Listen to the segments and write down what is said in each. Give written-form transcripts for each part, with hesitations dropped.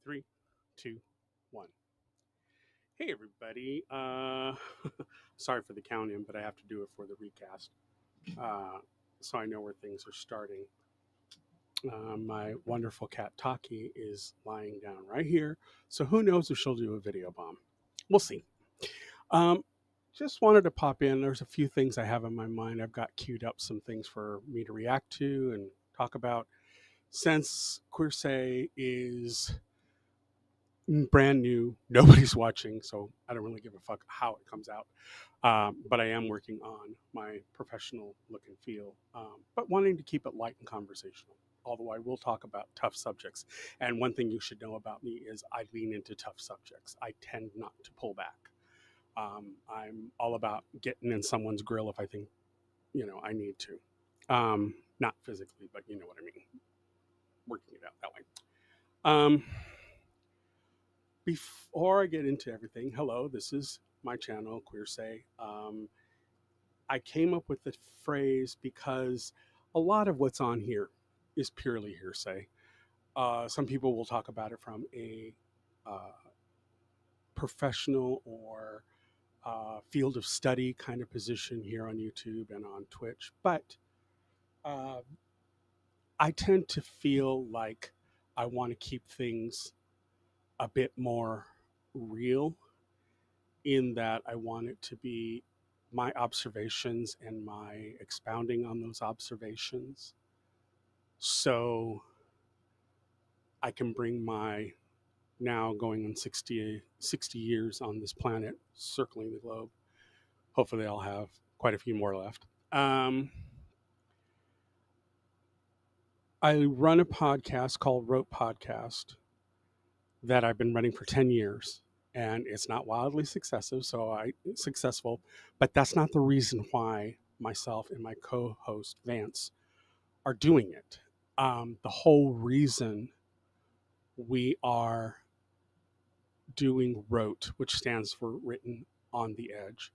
Three, two, one. Hey, everybody. Sorry for the count in, but I have to do it for the recast. Uh, so I know where things are starting. My wonderful cat Taki is lying down right here. So who knows if she'll do a video bomb? We'll see. Um, just wanted to pop in. There's a few things I have in my mind. I've got queued up some things for me to react to and talk about. Since Qwhearsay is brand new, nobody's watching, so I don't really give a fuck how it comes out. But I am working on my professional look and feel, but wanting to keep it light and conversational. Although I will talk about tough subjects. And one thing you should know about me is I lean into tough subjects. I tend not to pull back. I'm all about getting in someone's grill if I think, I need to. Not physically, but you know what I mean. Working it out that way. Um, Before I get into everything, hello, this is my channel, Qwhearsay. I came up with the phrase because a lot of what's on here is purely hearsay. Some people will talk about it from a uh, professional or field of study kind of position here on YouTube and on Twitch, but uh, I tend to feel like I want to keep things a bit more real in that I want it to be my observations and my expounding on those observations. So I can bring my now going on 60 years on this planet, circling the globe. Hopefully, I'll have quite a few more left. I run a podcast called Rope Podcast that I've been running for 10 years. And it's not wildly successful, but that's not the reason why myself and my co-host Vance are doing it. The whole reason we are doing ROTE, which stands for Written on the Edge,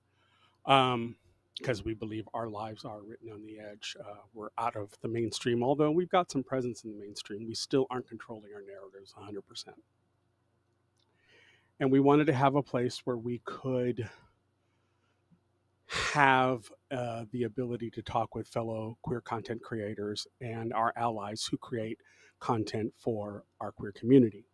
because we believe our lives are written on the edge. We're out of the mainstream, although we've got some presence in the mainstream. We still aren't controlling our narratives 100%. And we wanted to have a place where we could have the ability to talk with fellow queer content creators and our allies who create content for our queer community.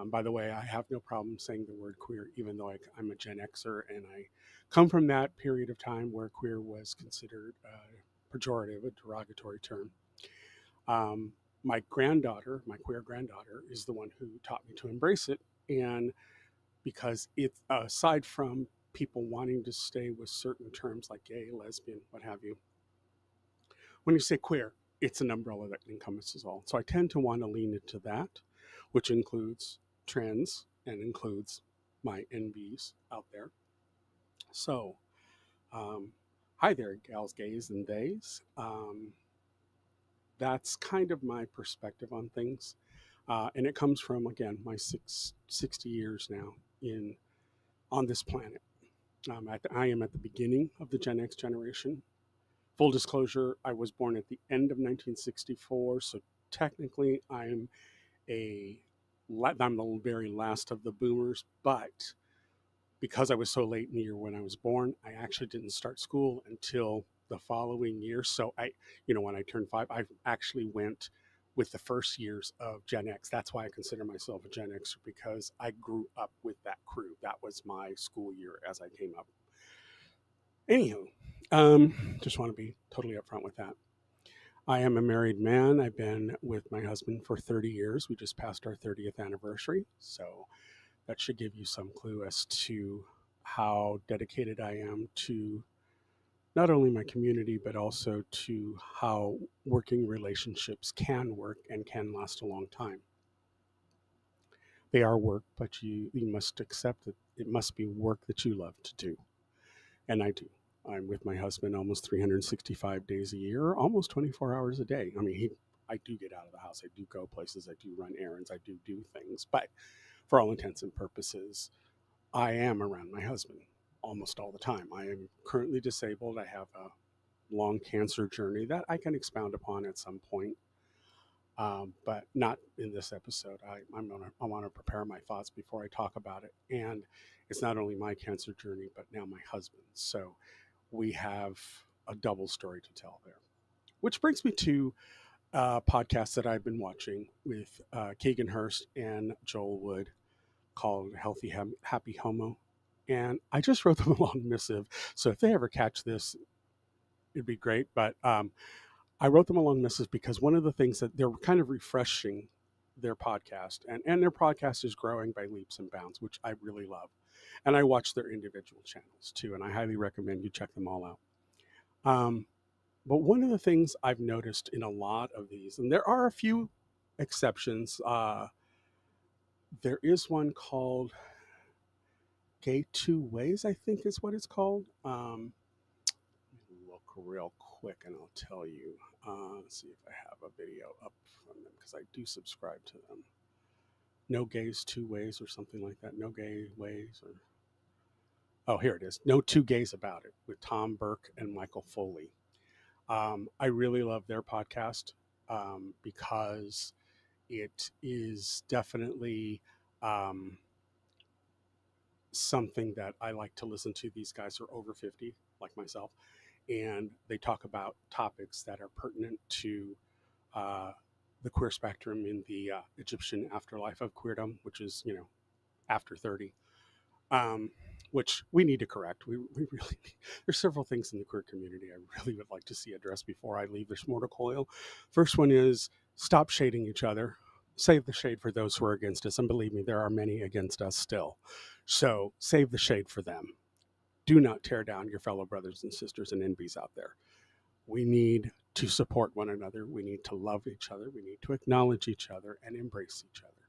By the way, I have no problem saying the word queer, even though I'm a Gen Xer and I come from that period of time where queer was considered pejorative, a derogatory term. My granddaughter, my queer granddaughter, is the one who taught me to embrace it. And because it, aside from people wanting to stay with certain terms like gay, lesbian, what have you, when you say queer, it's an umbrella that encompasses all. So I tend to want to lean into that, which includes trans and includes my NBs out there. So, hi there, gals, gays, and theys. That's kind of my perspective on things. And it comes from, again, my 60 years now on this planet. I am at the beginning of the Gen X generation. Full disclosure, I was born at the end of 1964, so technically I'm the very last of the boomers, but because I was so late in the year when I was born, I actually didn't start school until the following year. So when I turned 5, I actually went with the first years of Gen X. That's why I consider myself a Gen Xer, because I grew up with that crew. That was my school year as I came up. Anywho, just want to be totally upfront with that. I am a married man. I've been with my husband for 30 years. We just passed our 30th anniversary. So that should give you some clue as to how dedicated I am to not only my community, but also to how working relationships can work and can last a long time. They are work, but you must accept that it must be work that you love to do. And I do. I'm with my husband almost 365 days a year, almost 24 hours a day. I mean, I do get out of the house. I do go places. I do run errands. I do things. But for all intents and purposes, I am around my husband almost all the time. I am currently disabled. I have a long cancer journey that I can expound upon at some point. but not in this episode. I want to prepare my thoughts before I talk about it. And it's not only my cancer journey, but now my husband's. So we have a double story to tell there. Which brings me to a podcast that I've been watching with Keegan Hurst and Joel Wood called Healthy Happy Homo. And I just wrote them a long missive. So if they ever catch this, it'd be great. But I wrote them a long missive because one of the things that they're kind of refreshing their podcast, and their podcast is growing by leaps and bounds, which I really love. And I watch their individual channels too, and I highly recommend you check them all out. Um, but one of the things I've noticed in a lot of these, and there are a few exceptions, there is one called Gay Two Ways, I think is what it's called. Look real quick and I'll tell you. Let's see if I have a video up from them because I do subscribe to them. No Gays Two Ways or something like that. No Gay Ways or. Oh, here it is. No Two Gays About It with Tom Burke and Michael Foley. I really love their podcast because it is definitely something that I like to listen to. These guys are over 50, like myself, and they talk about topics that are pertinent to uh, the queer spectrum in the Egyptian afterlife of queerdom, which is, after 30. Which we need to correct. We really need. There's several things in the queer community I really would like to see addressed before I leave this mortal coil. First one is stop shading each other. Save the shade for those who are against us. And believe me, there are many against us still. So save the shade for them. Do not tear down your fellow brothers and sisters and NBs out there. We need to support one another. We need to love each other. We need to acknowledge each other and embrace each other.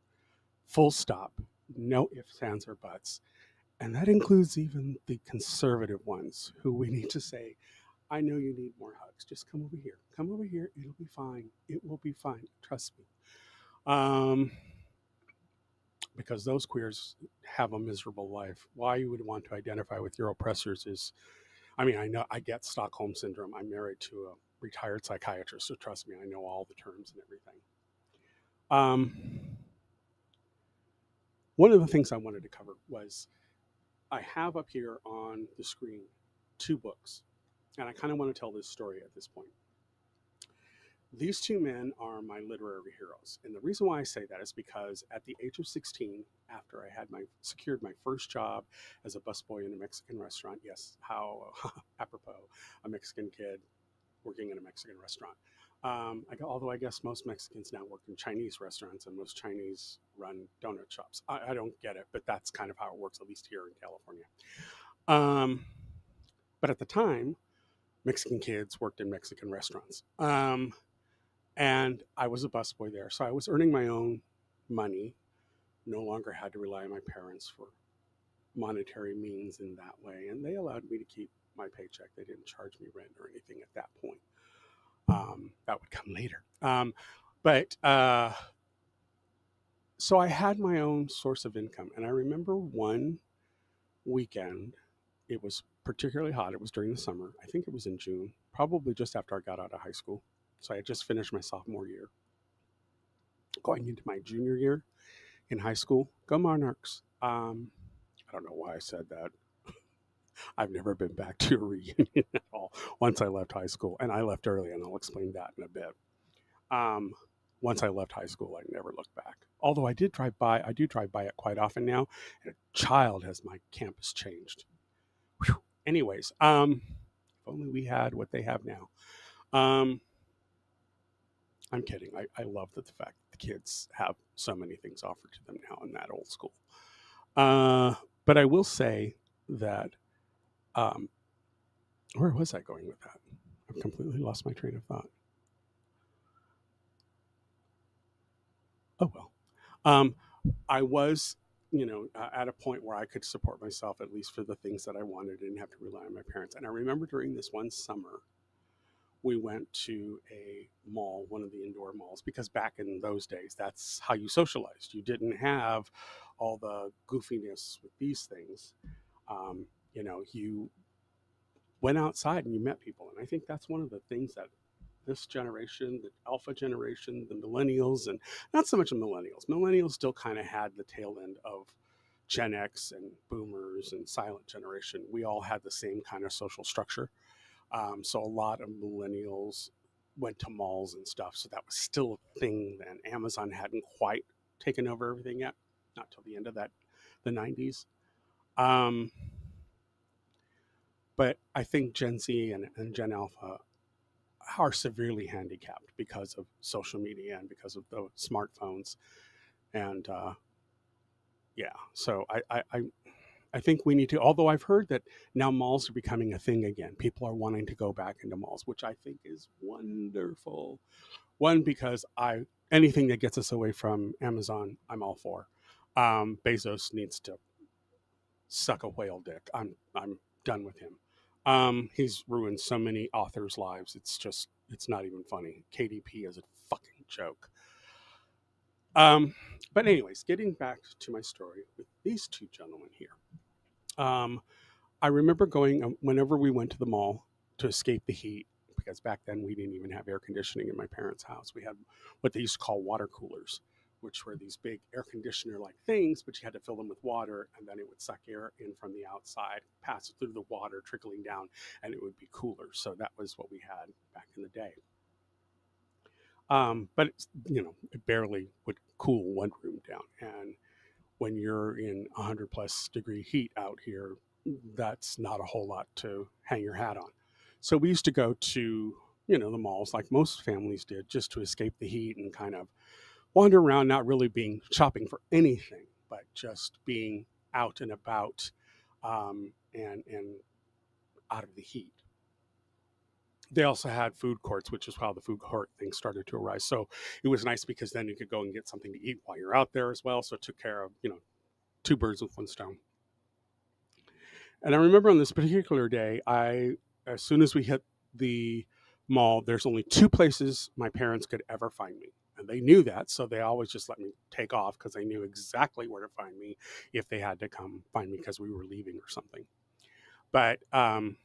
Full stop. No ifs, ands, or buts. And that includes even the conservative ones who we need to say, I know you need more hugs. Just come over here. Come over here. It'll be fine. It will be fine. Trust me. Because those queers have a miserable life. Why you would want to identify with your oppressors is, I know I get Stockholm Syndrome. I'm married to a retired psychiatrist, so trust me, I know all the terms and everything. One of the things I wanted to cover was I have up here on the screen 2 books, and I kind of want to tell this story at this point. These 2 men are my literary heroes, and the reason why I say that is because at the age of 16, after I had secured my first job as a busboy in a Mexican restaurant, yes, how apropos, a Mexican kid working in a Mexican restaurant. Although I guess most Mexicans now work in Chinese restaurants and most Chinese run donut shops. I don't get it, but that's kind of how it works, at least here in California. But at the time, Mexican kids worked in Mexican restaurants. And I was a busboy there. So I was earning my own money, no longer had to rely on my parents for monetary means in that way. And they allowed me to keep my paycheck. They didn't charge me rent or anything at that point. That would come later. So I had my own source of income. And I remember one weekend, it was particularly hot. It was during the summer. I think it was in June, probably just after I got out of high school. So I had just finished my sophomore year, going into my junior year in high school. Go Monarchs. I don't know why I said that. I've never been back to a reunion at all once I left high school. And I left early, and I'll explain that in a bit. Once I left high school, I never looked back. Although I do drive by it quite often now. And a child has my campus changed. Whew. Anyways, if only we had what they have now. I'm kidding. I love the fact that the kids have so many things offered to them now in that old school. But I will say that, where was I going with that? I've completely lost my train of thought. Oh, well. I was, at a point where I could support myself, at least for the things that I wanted. I didn't have to rely on my parents. And I remember during this one summer, we went to a mall, one of the indoor malls, because back in those days, that's how you socialized. You didn't have all the goofiness with these things. You went outside and you met people. And I think that's one of the things that this generation, the alpha generation, the millennials, and not so much the millennials. Millennials still kind of had the tail end of Gen X and boomers and silent generation. We all had the same kind of social structure. So a lot of millennials went to malls and stuff. So that was still a thing then. Amazon hadn't quite taken over everything yet, not till the end of the 90s. Um, but I think Gen Z and Gen Alpha are severely handicapped because of social media and because of the smartphones. And yeah, so I think we need to, although I've heard that now malls are becoming a thing again. People are wanting to go back into malls, which I think is wonderful. One, because anything that gets us away from Amazon, I'm all for. Bezos needs to suck a whale dick. I'm done with him. He's ruined so many authors' lives. It's not even funny. KDP is a fucking joke. Um, but anyways, getting back to my story with these two gentlemen here. Um, I remember going whenever we went to the mall to escape the heat, because back then we didn't even have air conditioning in my parents' house. We had what they used to call water coolers, which were these big air conditioner like things, but you had to fill them with water and then it would suck air in from the outside, pass it through the water, trickling down, and it would be cooler. So that was what we had back in the day. But it barely would cool one room down. And when you're in 100 plus degree heat out here, that's not a whole lot to hang your hat on. So we used to go to, the malls like most families did just to escape the heat and kind of wander around, not really being shopping for anything, but just being out and about and out of the heat. They also had food courts, which is how the food court thing started to arise. So it was nice because then you could go and get something to eat while you're out there as well. So it took care of, two birds with one stone. And I remember on this particular day, as soon as we hit the mall, there's only two places my parents could ever find me. And they knew that, so they always just let me take off because they knew exactly where to find me if they had to come find me because we were leaving or something. But I'm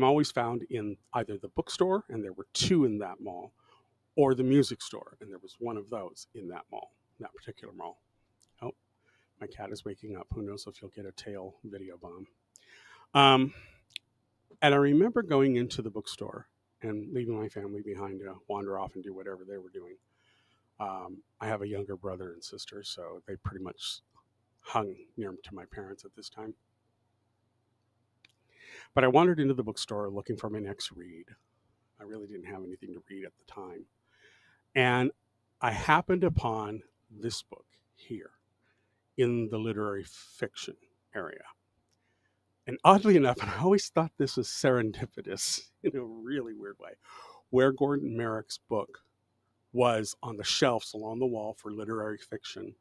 always found in either the bookstore, and there were two in that mall, or the music store, and there was one of those in that mall, that particular mall. Oh, my cat is waking up. Who knows if you'll get a tail video bomb. Um, and I remember going into the bookstore and leaving my family behind to wander off and do whatever they were doing. I have a younger brother and sister, so they pretty much hung near to my parents at this time. But I wandered into the bookstore looking for my next read. I really didn't have anything to read at the time. And I happened upon this book here in the literary fiction area. And oddly enough, and I always thought this was serendipitous in a really weird way, where Gordon Merrick's book was on the shelves along the wall for literary fiction,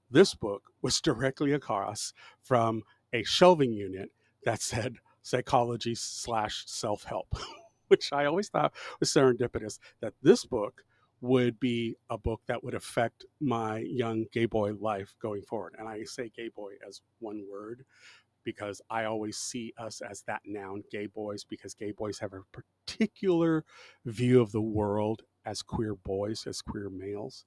this book was directly across from a shelving unit that said psychology slash self help, which I always thought was serendipitous that this book would be a book that would affect my young gay boy life going forward. And I say gay boy as one word because I always see us as that noun, gay boys, because gay boys have a particular view of the world as queer boys, as queer males.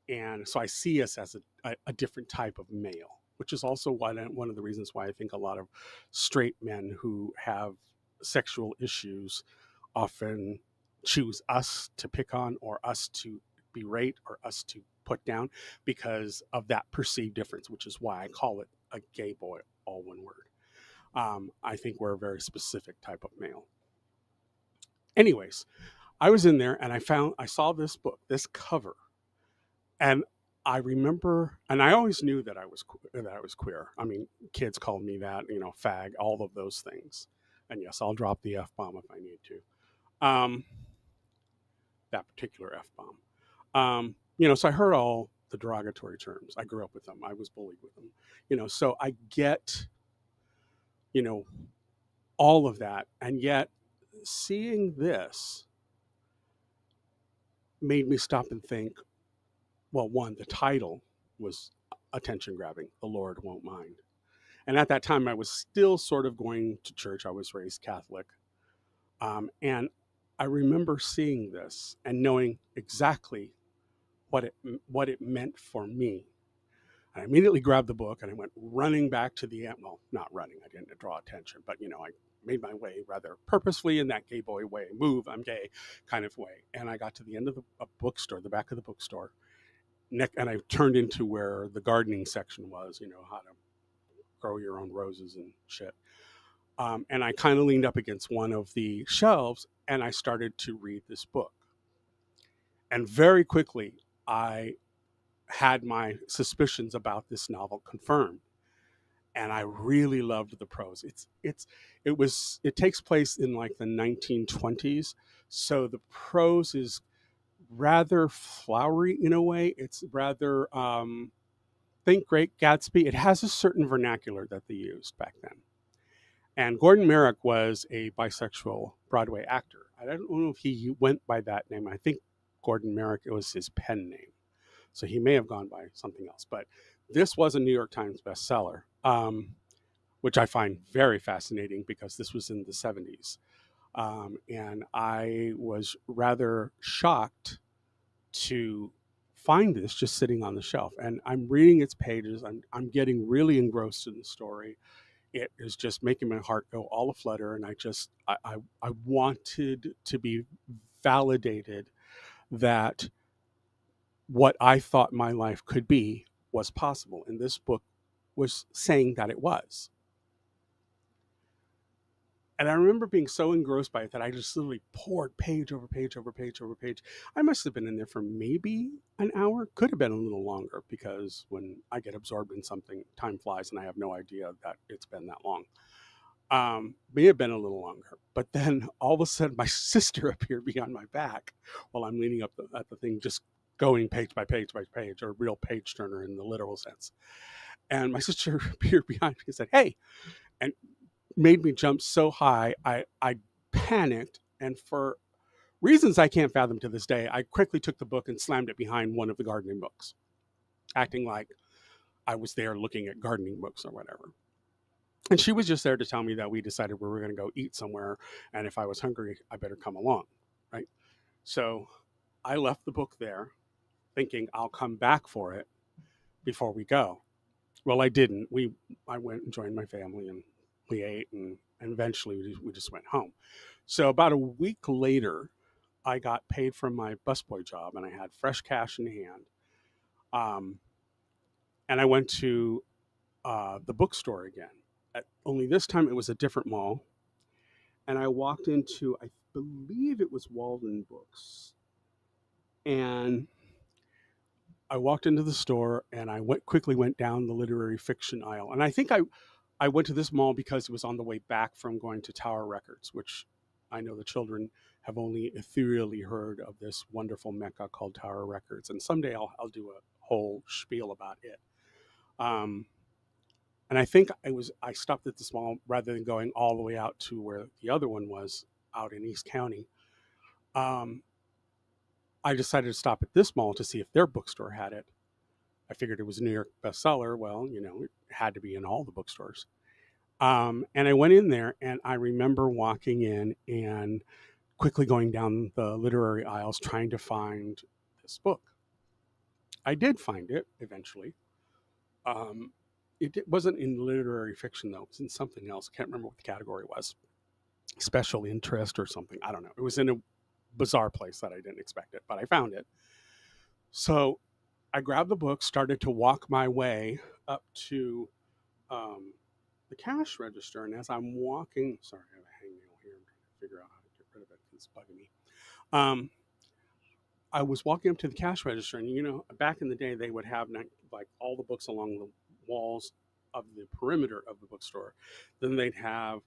And so I see us as a different type of male, which is also one of the reasons why I think a lot of straight men who have sexual issues often choose us to pick on or us to berate or us to put down because of that perceived difference, which is why I call it a gay boy, all one word. I think we're a very specific type of male. Anyways, I was in there and I saw this book, this cover, and I remember, and I always knew that I was queer. I mean, kids called me that, fag, all of those things. And yes, I'll drop the F bomb if I need to. That particular F bomb. So I heard all the derogatory terms. I grew up with them. I was bullied with them. So I get, all of that. And yet seeing this made me stop and think, well, one, the title was attention grabbing. The Lord won't mind. And at that time, I was still sort of going to church. I was raised Catholic. And I remember seeing this and knowing exactly what it what it meant for me. I immediately grabbed the book and I went running back to the well, not running. I didn't draw attention, but I made my way rather purposefully in that gay boy way, move, I'm gay kind of way. And I got to the end of the bookstore, the back of the bookstore, and I turned into where the gardening section was. How to grow your own roses and shit. And I kind of leaned up against one of the shelves and I started to read this book. And very quickly, I had my suspicions about this novel confirmed. And I really loved the prose. It takes place in like the 1920s, so the prose is rather flowery in a way. It's rather think Great Gatsby. It has a certain vernacular that they used back then. And Gordon Merrick was a bisexual Broadway actor. I don't know if he went by that name. I think Gordon Merrick, it was his pen name. So he may have gone by something else. But this was a New York Times bestseller, which I find very fascinating because this was in the 70s. And I was rather shocked to find this just sitting on the shelf. And I'm reading its pages. I'm getting really engrossed in the story. It is just making my heart go all aflutter. And I wanted to be validated that what I thought my life could be was possible. And this book was saying that it was. And I remember being so engrossed by it that I just literally poured page over page over page over page. I must have been in there for maybe an hour, could have been a little longer because when I get absorbed in something, time flies and I have no idea that it's been that long. May have been a little longer. But then all of a sudden, my sister appeared behind my back while I'm leaning up at the thing, just going page by page by page, or a real page turner in the literal sense. And my sister appeared behind me and said, "Hey," and made me jump so high, I panicked. And for reasons I can't fathom to this day, I quickly took the book and slammed it behind one of the gardening books, acting like I was there looking at gardening books or whatever. And she was just there to tell me that we decided we were going to go eat somewhere. And if I was hungry, I better come along. Right. So I left the book there thinking I'll come back for it before we go. Well, I didn't. I went and joined my family and we ate and eventually we just went home. So about a week later, I got paid from my busboy job and I had fresh cash in hand. Um, and I went to the bookstore again. Only this time it was a different mall. And I walked into, I believe it was Walden Books. And I walked into the store and I quickly went down the literary fiction aisle. And I think I went to this mall because it was on the way back from going to Tower Records, which I know the children have only ethereally heard of this wonderful mecca called Tower Records. And someday I'll do a whole spiel about it. And I think I stopped at this mall rather than going all the way out to where the other one was out in East County. I decided to stop at this mall to see if their bookstore had it. I figured it was a New York bestseller. Well, it had to be in all the bookstores. And I went in there and I remember walking in and quickly going down the literary aisles trying to find this book. I did find it eventually. It wasn't in literary fiction, though. It was in something else. I can't remember what the category was. Special interest or something. I don't know. It was in a bizarre place that I didn't expect it, but I found it. So I grabbed the book, started to walk my way up to the cash register. And as I'm walking, sorry, I have a hangnail here. I'm trying to figure out how to get rid of it because it's bugging me. I was walking up to the cash register, and back in the day, they would have like all the books along the walls of the perimeter of the bookstore. Then they'd have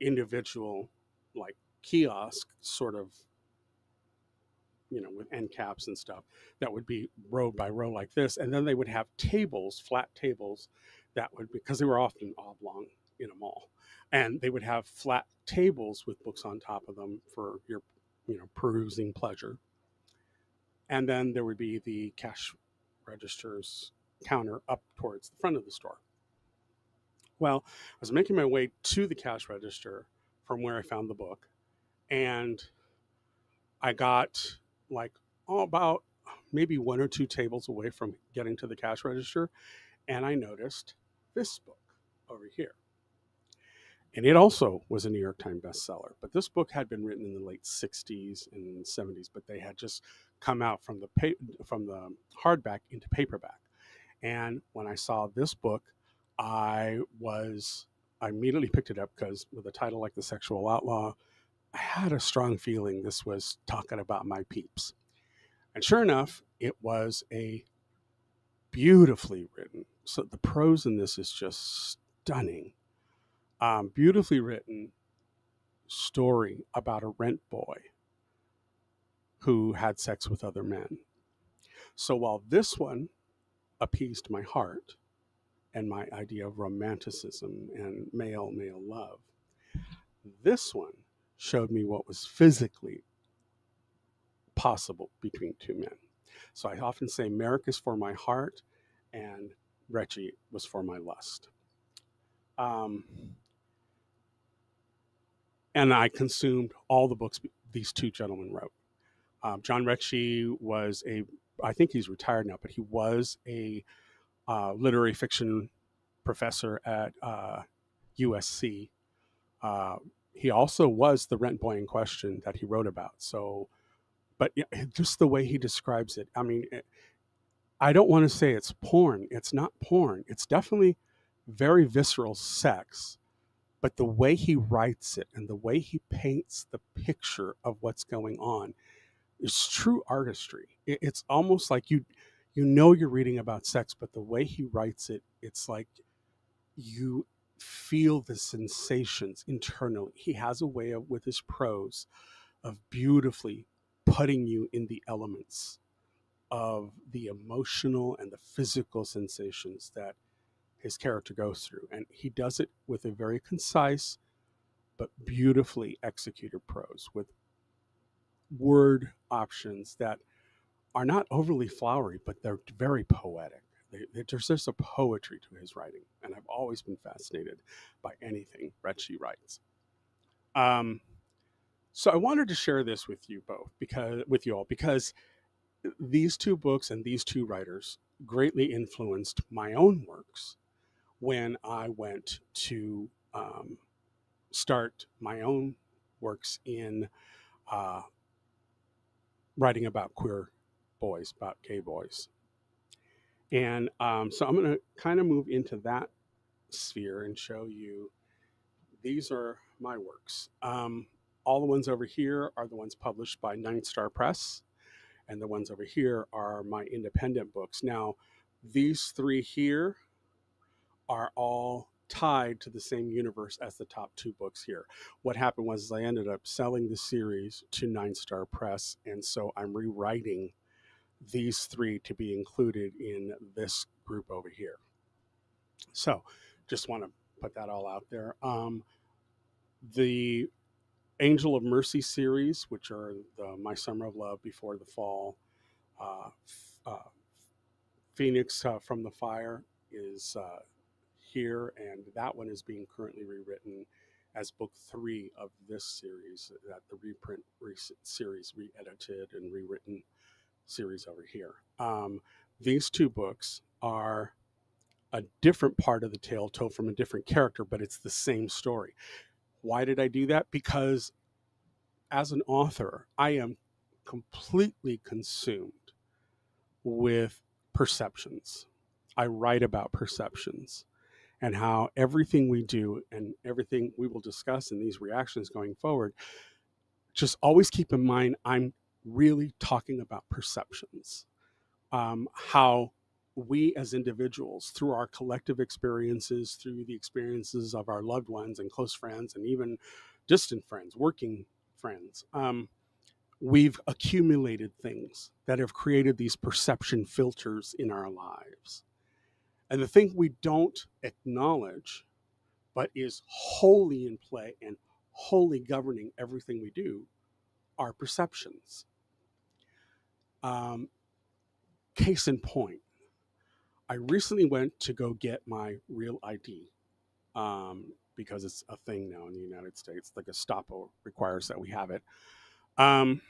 individual, like kiosk sort of, with end caps and stuff that would be row by row like this. And then they would have tables, flat tables that would, because they were often oblong in a mall, and they would have flat tables with books on top of them for your, perusing pleasure. And then there would be the cash registers counter up towards the front of the store. Well, I was making my way to the cash register from where I found the book, And I got like about maybe one or two tables away from getting to the cash register, and I noticed this book over here. And it also was a New York Times bestseller. But this book had been written in the late 60s and 70s, but they had just come out from from the hardback into paperback. And when I saw this book, I was I immediately picked it up because with a title like The Sexual Outlaw, I had a strong feeling this was talking about my peeps. And sure enough, it was a beautifully written. So the prose in this is just stunning. Beautifully written story about a rent boy who had sex with other men. So while this one appeased my heart and my idea of romanticism and male love, this one showed me what was physically possible between two men. So I often say Merrick is for my heart and Retchie was for my lust. Um, and I consumed all the books these two gentlemen wrote. John Retchie was I think he's retired now, but he was a literary fiction professor at USC. Uh, he also was the rent boy in question that he wrote about. So, but yeah, just the way he describes it, I mean, I don't want to say it's porn. It's not porn. It's definitely very visceral sex. But the way he writes it and the way he paints the picture of what's going on is true artistry. It's almost like you know you're reading about sex, but the way he writes it, it's like you feel the sensations internally. He has a way of with his prose of beautifully putting you in the elements of the emotional and the physical sensations that his character goes through. And he does it with a very concise but beautifully executed prose with word options that are not overly flowery, but they're very poetic. There's just a poetry to his writing, and I've always been fascinated by anything Retchie writes. Um, so I wanted to share this with you both with you all because these two books and these two writers greatly influenced my own works when I went to start my own works in uh, writing about queer boys, about gay boys. And so I'm going to kind of move into that sphere and show you these are my works. All the ones over here are the ones published by Ninth Star Press, and the ones over here are my independent books. Now, these three here are all tied to the same universe as the top two books here. What happened was I ended up selling the series to Nine Star Press, and so I'm rewriting these three to be included in this group over here. So just want to put that all out there. The Angel of Mercy series, which are My Summer of Love, Before the Fall, uh, uh, Phoenix from the Fire is here, and that one is being currently rewritten as book 3 of this series, that the reprint series, re-edited and rewritten series over here. These two books are a different part of the tale told from a different character, but it's the same story. Why did I do that? Because as an author, I am completely consumed with perceptions. I write about perceptions and how everything we do and everything we will discuss in these reactions going forward, just always keep in mind I'm really talking about perceptions. How we as individuals, through our collective experiences, through the experiences of our loved ones and close friends, and even distant friends, working friends, we've accumulated things that have created these perception filters in our lives. And the thing we don't acknowledge, but is wholly in play and wholly governing everything we do, are perceptions. Um, Case in point, I recently went to go get my real ID because it's a thing now in the United States. The Gestapo requires that we have it. Um,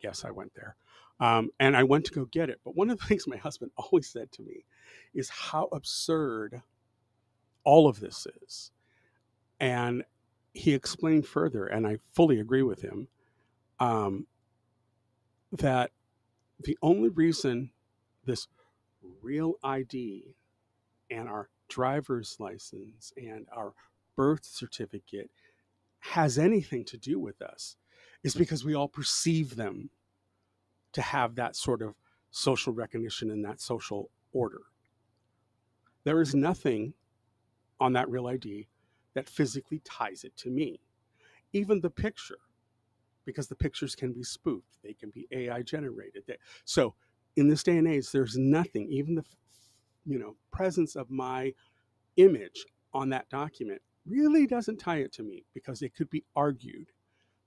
yes, I went there. And I went to go get it. But one of the things my husband always said to me is how absurd all of this is. And he explained further, and I fully agree with him, um, that the only reason this real ID and our driver's license and our birth certificate has anything to do with us is because we all perceive them to have that sort of social recognition and that social order. There is nothing on that real ID that physically ties it to me. Even the picture, because the pictures can be spoofed, they can be AI generated. So in this day and age, there's nothing, even the presence of my image on that document really doesn't tie it to me because it could be argued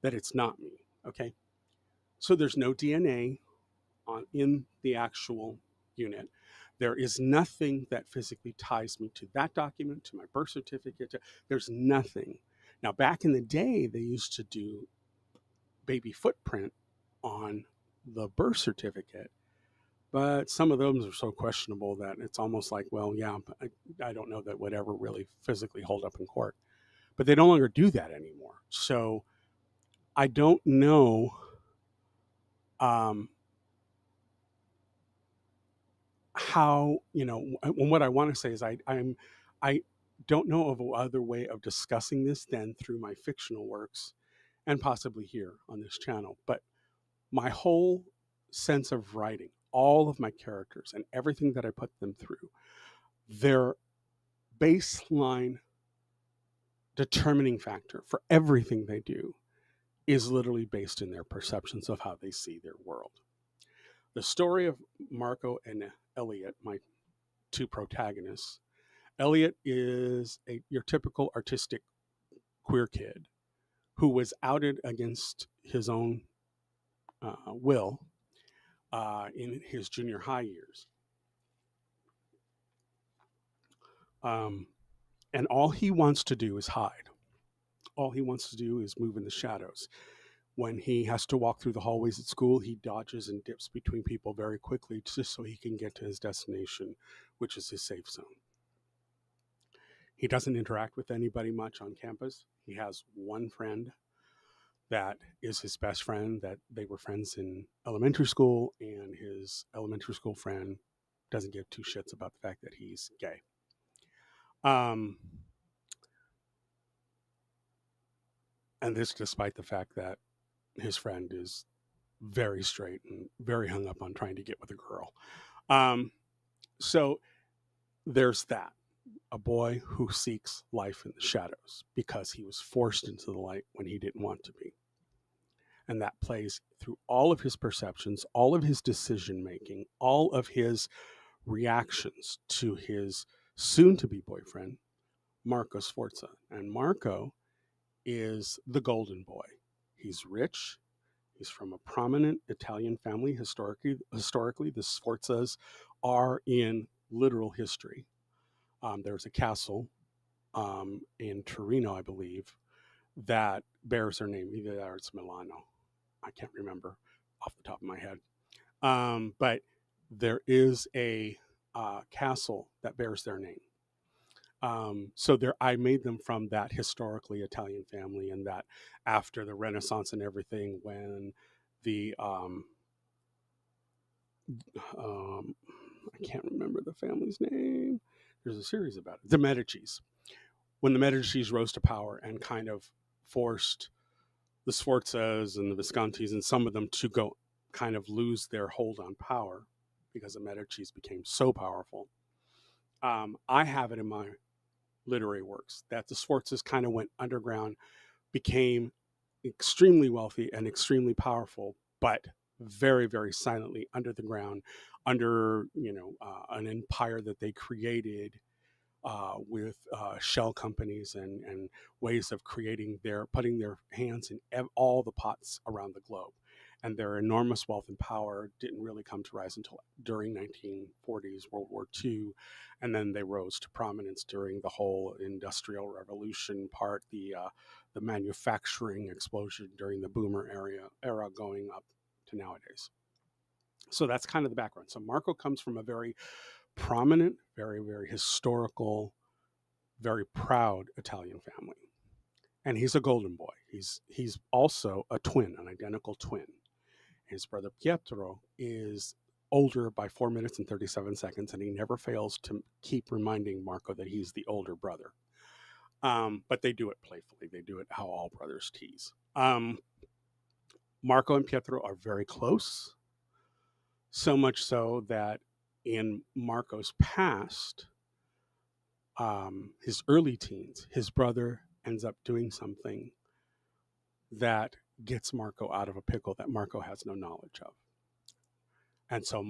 that it's not me. Okay, so there's no DNA in the actual unit. There is nothing that physically ties me to that document, to my birth certificate. There's nothing. Now, back in the day, they used to do baby footprint on the birth certificate, but some of those are so questionable that it's almost like, well, yeah, I don't know that would ever really physically hold up in court. But they no longer do that anymore. So I don't know how, what I want to say is I don't know of other way of discussing this than through my fictional works and possibly here on this channel. But my whole sense of writing, all of my characters and everything that I put them through, their baseline determining factor for everything they do is literally based in their perceptions of how they see their world. The story of Marco and Elliot, my two protagonists. Elliot is your typical artistic queer kid who was outed against his own will in his junior high years. And all he wants to do is hide. All he wants to do is move in the shadows. When he has to walk through the hallways at school, he dodges and dips between people very quickly just so he can get to his destination, which is his safe zone. He doesn't interact with anybody much on campus. He has one friend that is his best friend, that they were friends in elementary school, and his elementary school friend doesn't give two shits about the fact that he's gay. And this despite the fact that his friend is very straight and very hung up on trying to get with a girl. So there's that. A boy who seeks life in the shadows because he was forced into the light when he didn't want to be. And that plays through all of his perceptions, all of his decision making, all of his reactions to his soon-to-be boyfriend, Marco Sforza. And Marco is the golden boy. He's rich. He's from a prominent Italian family. Historically, the Sforzas are in literal history. There's a castle in Torino, I believe, that bears their name. Either that or it's Milano. I can't remember off the top of my head. But there is a castle that bears their name. So I made them from that historically Italian family, and that after the Renaissance and everything, when the I can't remember the family's name. There's a series about it. The Medicis. When the Medicis rose to power and kind of forced the Sforzas and the Viscontis and some of them to go kind of lose their hold on power because the Medicis became so powerful. I have it in my literary works that the Sforzas kind of went underground, became extremely wealthy and extremely powerful, but very, very silently under the ground, under an empire that they created with shell companies and ways of putting their hands in all the pots around the globe. and their enormous wealth and power didn't really come to rise until during 1940s World War II, and then they rose to prominence during the whole Industrial Revolution part, the manufacturing explosion during the Boomer era going up to nowadays. So that's kind of the background. So Marco comes from a very prominent, very, very historical, very proud Italian family. And he's a golden boy. He's also a twin, an identical twin. His brother Pietro is older by 4 minutes and 37 seconds, and he never fails to keep reminding Marco that he's the older brother. But they do it playfully. They do it how all brothers tease. Marco and Pietro are very close, so much so that in Marco's past, his early teens, his brother ends up doing something that gets Marco out of a pickle that Marco has no knowledge of. And so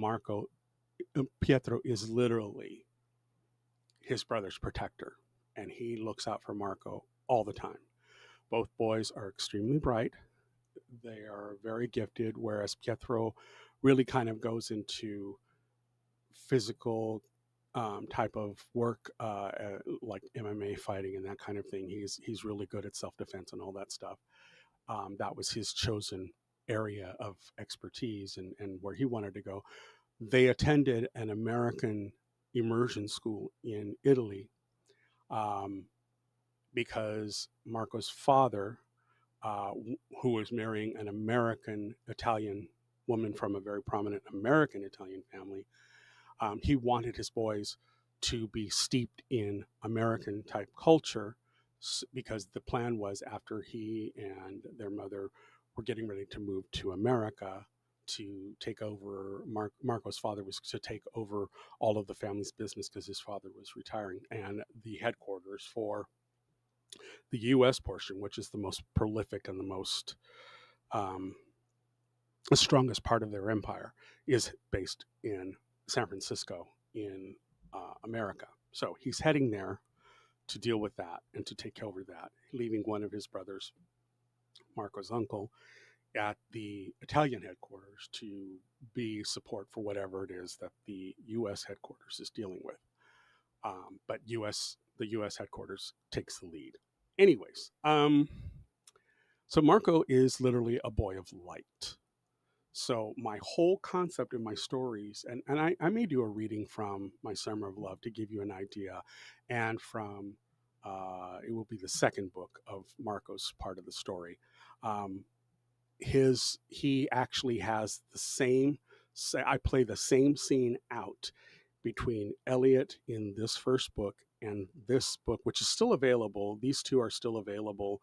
Pietro is literally his brother's protector, and he looks out for Marco all the time. Both boys are extremely bright. They are very gifted, whereas Pietro really kind of goes into physical type of work, like MMA fighting and that kind of thing. He's really good at self-defense and all that stuff. That was his chosen area of expertise and where he wanted to go. They attended an American immersion school in Italy because Marco's father, who was marrying an American Italian woman from a very prominent American Italian family, he wanted his boys to be steeped in American type culture because the plan was after he and their mother were getting ready to move to America to take over, Marco's father was to take over all of the family's business because his father was retiring, and the headquarters for the U.S. portion, which is the most prolific and the most the strongest part of their empire, is based in San Francisco in America. So he's heading there to deal with that and to take over that, leaving one of his brothers, Marco's uncle, at the Italian headquarters to be support for whatever it is that the U.S. headquarters is dealing with. But the U.S. headquarters takes the lead. Anyways, so Marco is literally a boy of light. So my whole concept in my stories, and I may do a reading from my Summer of Love to give you an idea, and from it will be the second book of Marco's part of the story. He actually has the same. I play the same scene out between Elliot in this first book and this book, which is still available. These two are still available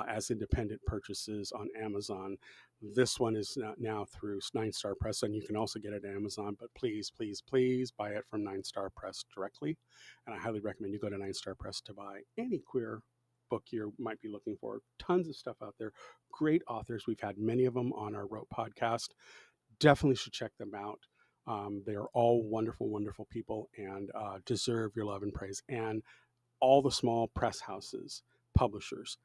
as independent purchases on Amazon. This one is now through 9 Star Press, and you can also get it at Amazon. But please, please, please buy it from 9 Star Press directly. And I highly recommend you go to 9 Star Press to buy any queer book you might be looking for. Tons of stuff out there. Great authors. We've had many of them on our Rope podcast. Definitely should check them out. They are all wonderful, wonderful people and deserve your love and praise. And all the small press houses, publishers,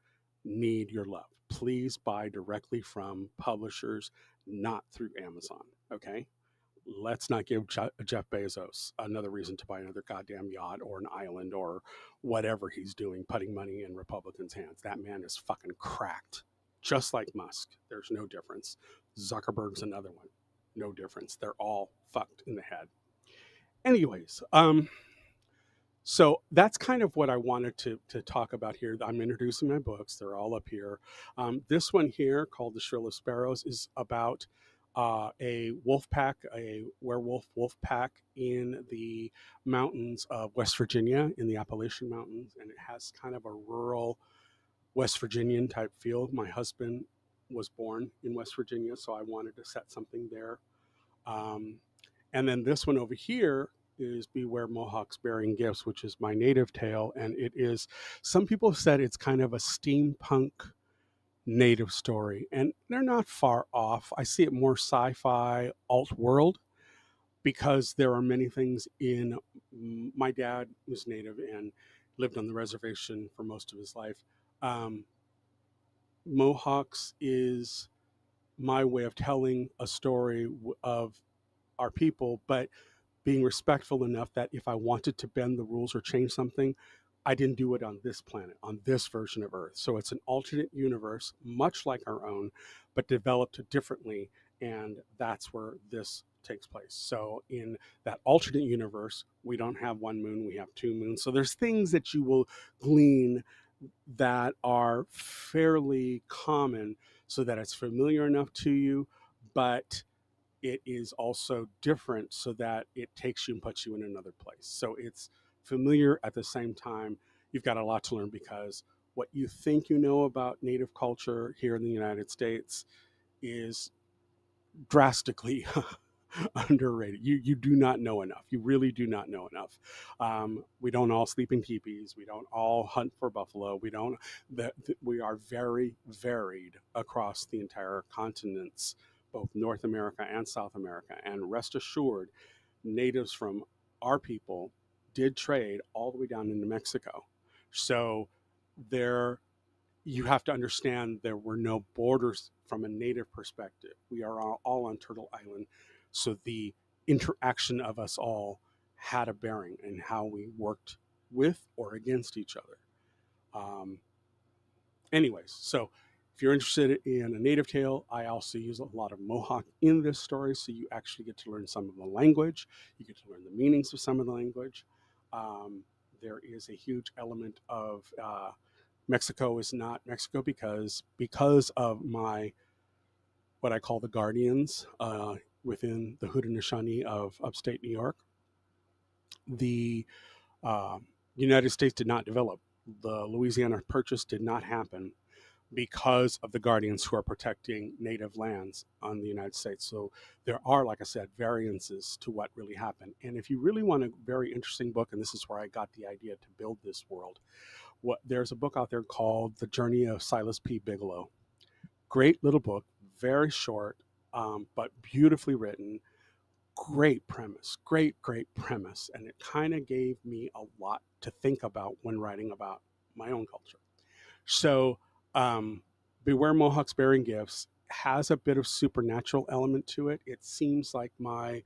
need your love. Please buy directly from publishers, not through Amazon. Okay? Let's not give Jeff Bezos another reason to buy another goddamn yacht or an island or whatever he's doing, putting money in Republicans' hands. That man is fucking cracked. Just like Musk. There's no difference. Zuckerberg's another one. No difference. They're all fucked in the head. Anyways, so that's kind of what I wanted to talk about here. I'm introducing my books. They're all up here. This one here, called The Shrill of Sparrows, is about a wolf pack, a werewolf wolf pack in the mountains of West Virginia, in the Appalachian Mountains. And it has kind of a rural West Virginian type feel. My husband was born in West Virginia, so I wanted to set something there. And then this one over here is Beware Mohawks Bearing Gifts, which is my native tale. And it is, some people have said it's kind of a steampunk native story, and they're not far off. I see it more sci-fi, alt-world, because there are many things in, my dad was native and lived on the reservation for most of his life. Mohawks is my way of telling a story of our people, but being respectful enough that if I wanted to bend the rules or change something, I didn't do it on this planet, on this version of Earth. So it's an alternate universe, much like our own, but developed differently. And that's where this takes place. So in that alternate universe, we don't have one moon, we have two moons. So there's things that you will glean that are fairly common so that it's familiar enough to you, but it is also different so that it takes you and puts you in another place. So it's familiar at the same time. You've got a lot to learn because what you think you know about Native culture here in the United States is drastically underrated. You do not know enough. You really do not know enough. We don't all sleep in teepees. We don't all hunt for buffalo. We don't. We are very varied across the entire continents, both North America and South America. And rest assured, natives from our people did trade all the way down into Mexico. So there you have to understand there were no borders from a native perspective. We are all on Turtle Island. So the interaction of us all had a bearing in how we worked with or against each other. Um, Anyways, so if you're interested in a native tale, I also use a lot of Mohawk in this story. So you actually get to learn some of the language, you get to learn the meanings of some of the language. Um, there is a huge element of Mexico is not Mexico because of my what I call the guardians within the Haudenosaunee of upstate New York. The uh, United States did not develop. The Louisiana Purchase did not happen because of the guardians who are protecting native lands on the United States. So there are, like I said, variances to what really happened. And if you really want a very interesting book, and this is where I got the idea to build this world, there's a book out there called The Journey of Silas P. Bigelow. Great little book, very short, but beautifully written. Great premise. And it kind of gave me a lot to think about when writing about my own culture. So, Beware Mohawks Bearing Gifts has a bit of supernatural element to it. It seems like my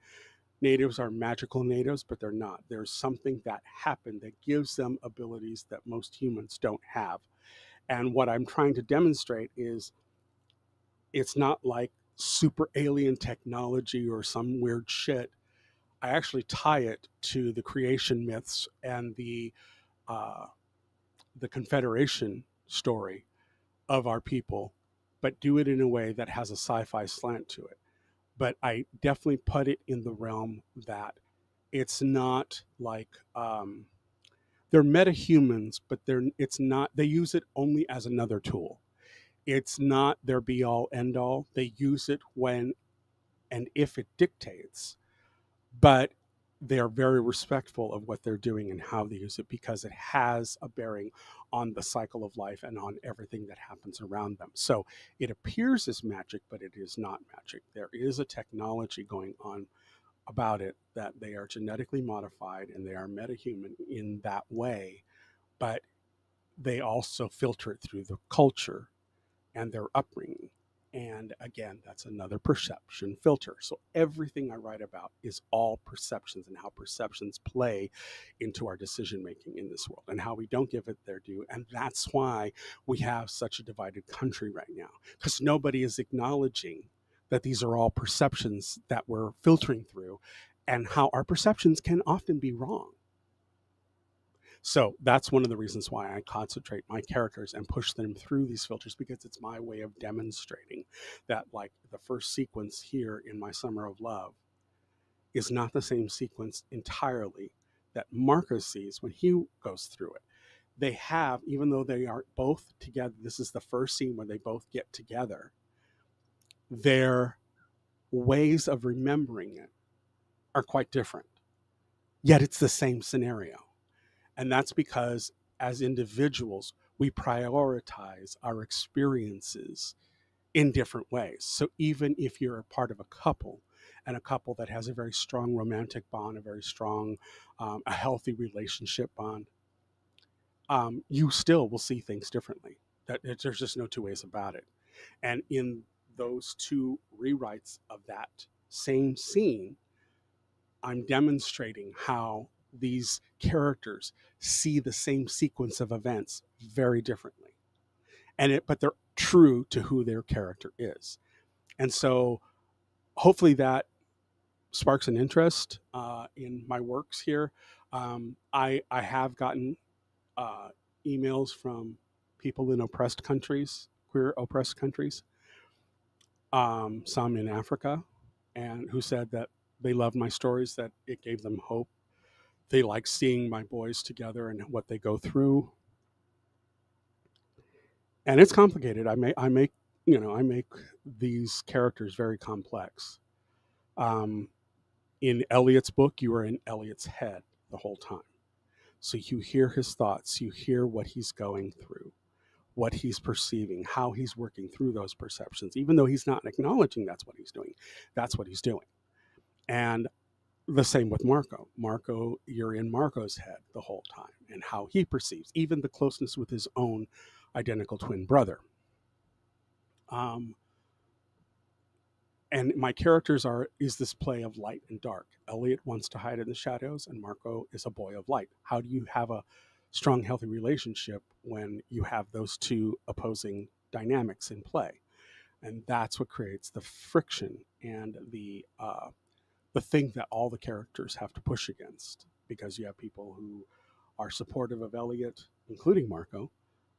natives are magical natives, but they're not. There's something that happened that gives them abilities that most humans don't have. And what I'm trying to demonstrate is it's not like super alien technology or some weird shit. I actually tie it to the creation myths and uh, the Confederation story of our people, but do it in a way that has a sci-fi slant to it. But I definitely put it in the realm that it's not like they're metahumans, but it's not. They use it only as another tool. It's not their be all end all. They use it when and if it dictates, but they are very respectful of what they're doing and how they use it because it has a bearing on the cycle of life and on everything that happens around them. So it appears as magic, but it is not magic. There is a technology going on about it that they are genetically modified and they are metahuman in that way, but they also filter it through the culture and their upbringing. And again, that's another perception filter. So everything I write about is all perceptions and how perceptions play into our decision making in this world and how we don't give it their due. And that's why we have such a divided country right now, because nobody is acknowledging that these are all perceptions that we're filtering through and how our perceptions can often be wrong. So that's one of the reasons why I concentrate my characters and push them through these filters because it's my way of demonstrating that, like, the first sequence here in My Summer of Love is not the same sequence entirely that Marcus sees when he goes through it. They have, even though they are both together, this is the first scene where they both get together, their ways of remembering it are quite different. Yet it's the same scenario. And that's because as individuals, we prioritize our experiences in different ways. So even if you're a part of a couple and a couple that has a very strong romantic bond, a very strong, a healthy relationship bond, you still will see things differently. There's just no two ways about it. And in those two rewrites of that same scene, I'm demonstrating how these characters see the same sequence of events very differently. But they're true to who their character is. And so hopefully that sparks an interest in my works here. I have gotten uh, emails from people in oppressed countries, queer oppressed countries, some in Africa, and who said that they loved my stories, that it gave them hope. They like seeing my boys together and what they go through. And it's complicated. I make these characters very complex. Um, in Eliot's book, you are in Eliot's head the whole time. So you hear his thoughts, you hear what he's going through, what he's perceiving, how he's working through those perceptions. Even though he's not acknowledging that's what he's doing, that's what he's doing. And the same with Marco. Marco, you're in Marco's head the whole time and how he perceives, even the closeness with his own identical twin brother. Um, and my characters is this play of light and dark. Elliot wants to hide in the shadows, and Marco is a boy of light. How do you have a strong, healthy relationship when you have those two opposing dynamics in play? And that's what creates the friction and the thing that all the characters have to push against, because you have people who are supportive of Elliot, including Marco,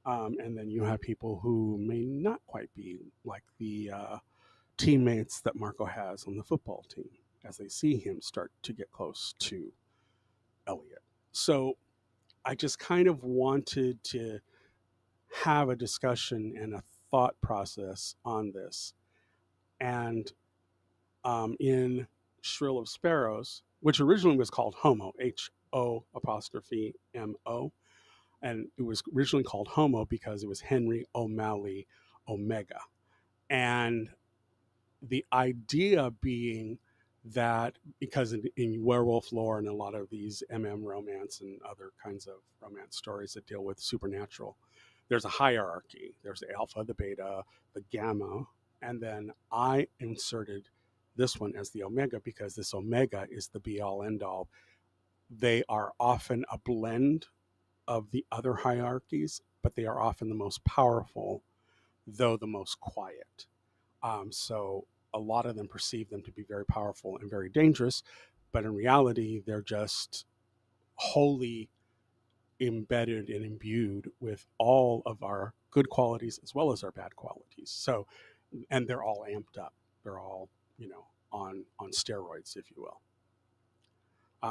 and then you have people who may not quite be, like the teammates that Marco has on the football team, as they see him start to get close to Elliot. So I just kind of wanted to have a discussion and a thought process on this. And in Shrill of Sparrows, which originally was called Homo, HO''MO, and it was originally called Homo because it was Henry O'Malley Omega. And the idea being that because in werewolf lore and a lot of these romance and other kinds of romance stories that deal with supernatural, there's a hierarchy. There's the alpha, the beta, the gamma, and then I inserted this one as the omega because this omega is the be all end all. They are often a blend of the other hierarchies, but they are often the most powerful, though the most quiet. So a lot of them perceive them to be very powerful and very dangerous, but in reality, they're just wholly embedded and imbued with all of our good qualities as well as our bad qualities. So, and they're all amped up. They're all, on steroids, if you will.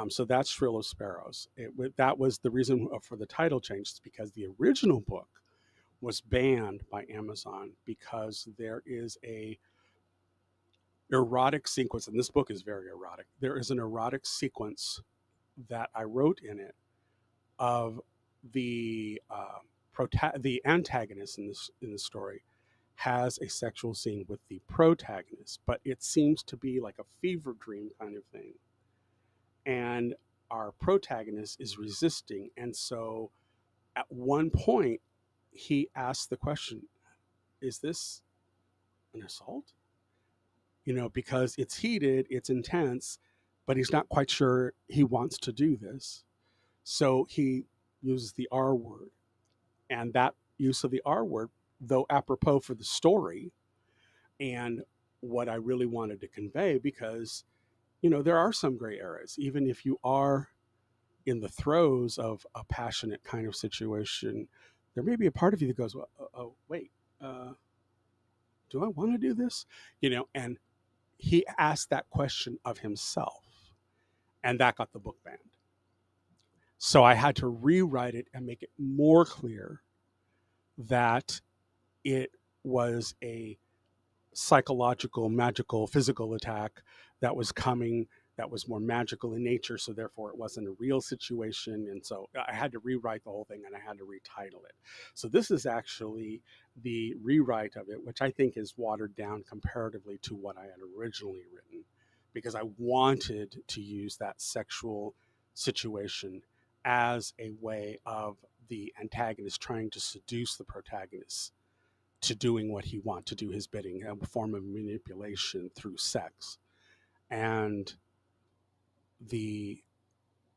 So that's Shrill of Sparrows. That was the reason for the title change, is because the original book was banned by Amazon because there is a erotic sequence, and this book is very erotic. There is an erotic sequence that I wrote in it of the the antagonist in the story has a sexual scene with the protagonist, but it seems to be like a fever dream kind of thing, and our protagonist is resisting, and so at one point he asks the question, "Is this an assault?" Because it's heated, it's intense, but he's not quite sure he wants to do this. So he uses the R word. And that use of the R word, though apropos for the story and what I really wanted to convey, because, there are some gray areas. Even if you are in the throes of a passionate kind of situation, there may be a part of you that goes, well, oh, wait, do I want to do this? And he asked that question of himself, and that got the book banned. So I had to rewrite it and make it more clear that it was a psychological, magical, physical attack that was coming, that was more magical in nature. So therefore it wasn't a real situation. And so I had to rewrite the whole thing, and I had to retitle it. So this is actually the rewrite of it, which I think is watered down comparatively to what I had originally written, because I wanted to use that sexual situation as a way of the antagonist trying to seduce the protagonist to doing what he wants, to do his bidding, a form of manipulation through sex. And the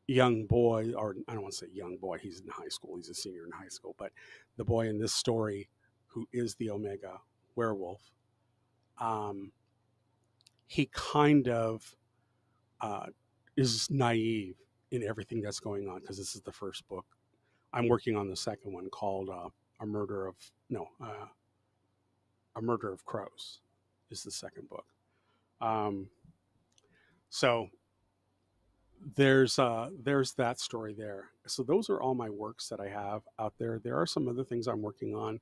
young boy, or I don't want to say young boy, he's in high school, he's a senior in high school, but the boy in this story who is the Omega werewolf, um, he kind of uh, is naive in everything that's going on because this is the first book. I'm working on the second one called A Murder of No, A Murder of Crows is the second book. Um, so there's that story there. So those are all my works that I have out there. There are some other things I'm working on.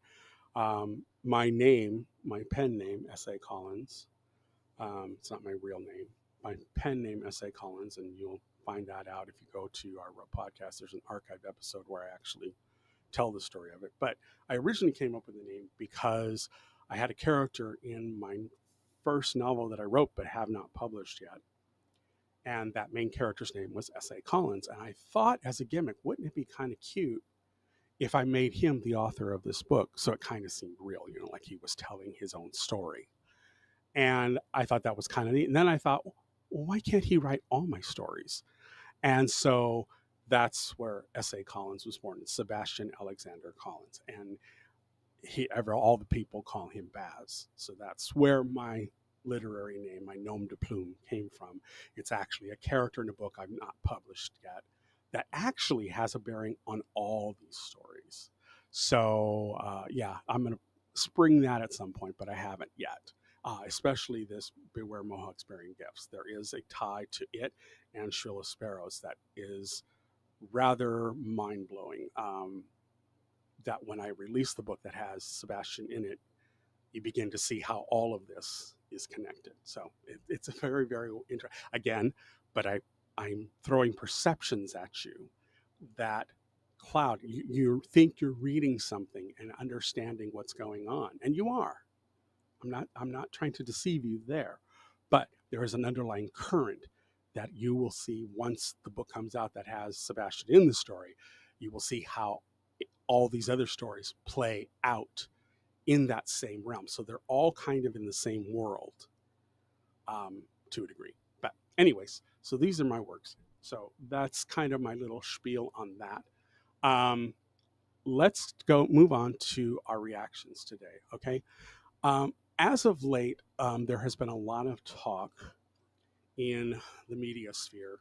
My name, my pen name, S.A. Collins. It's not my real name. My pen name, S.A. Collins, and you'll find that out if you go to our podcast. There's an archived episode where I actually tell the story of it. But I originally came up with the name because I had a character in my first novel that I wrote but have not published yet. And that main character's name was S.A. Collins. And I thought, as a gimmick, wouldn't it be kind of cute if I made him the author of this book? So it kind of seemed real, like he was telling his own story. And I thought that was kind of neat. And then I thought, well, why can't he write all my stories? And so that's where S.A. Collins was born, Sebastian Alexander Collins. And all the people call him Baz. So that's where my literary name, my nom de plume, came from. It's actually a character in a book I've not published yet that actually has a bearing on all these stories. So yeah, I'm going to spring that at some point, but I haven't yet. Especially this Beware Mohawks Bearing Gifts. There is a tie to it and Shrilla Sparrows that is rather mind-blowing. That when I release the book that has Sebastian in it, you begin to see how all of this is connected. So it's a very, very interesting, again, but I'm throwing perceptions at you that cloud. You think you're reading something and understanding what's going on, and you are. I'm not trying to deceive you there, but there is an underlying current that you will see once the book comes out that has Sebastian in the story. You will see how all these other stories play out in that same realm. So they're all kind of in the same world to a degree. But anyways, so these are my works. So that's kind of my little spiel on that. Let's move on to our reactions today. Okay. As of late, there has been a lot of talk in the media sphere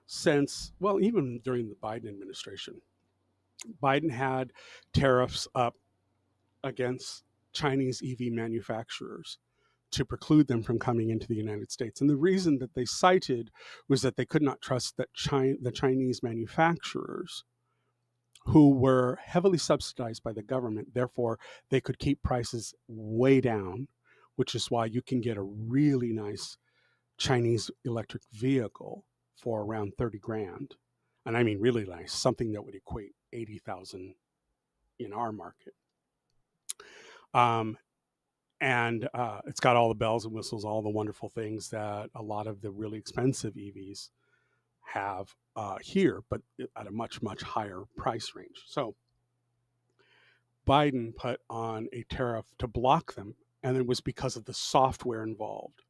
since, well, even during the Biden administration. Biden had tariffs up against Chinese EV manufacturers to preclude them from coming into the United States. And the reason that they cited was that they could not trust that the Chinese manufacturers, who were heavily subsidized by the government, therefore they could keep prices way down, which is why you can get a really nice Chinese electric vehicle for around 30 grand. And I mean really nice, something that would equate 80,000 in our market. And it's got all the bells and whistles, all the wonderful things that a lot of the really expensive EVs have here, but at a much, much higher price range. So Biden put on a tariff to block them, and it was because of the software involved.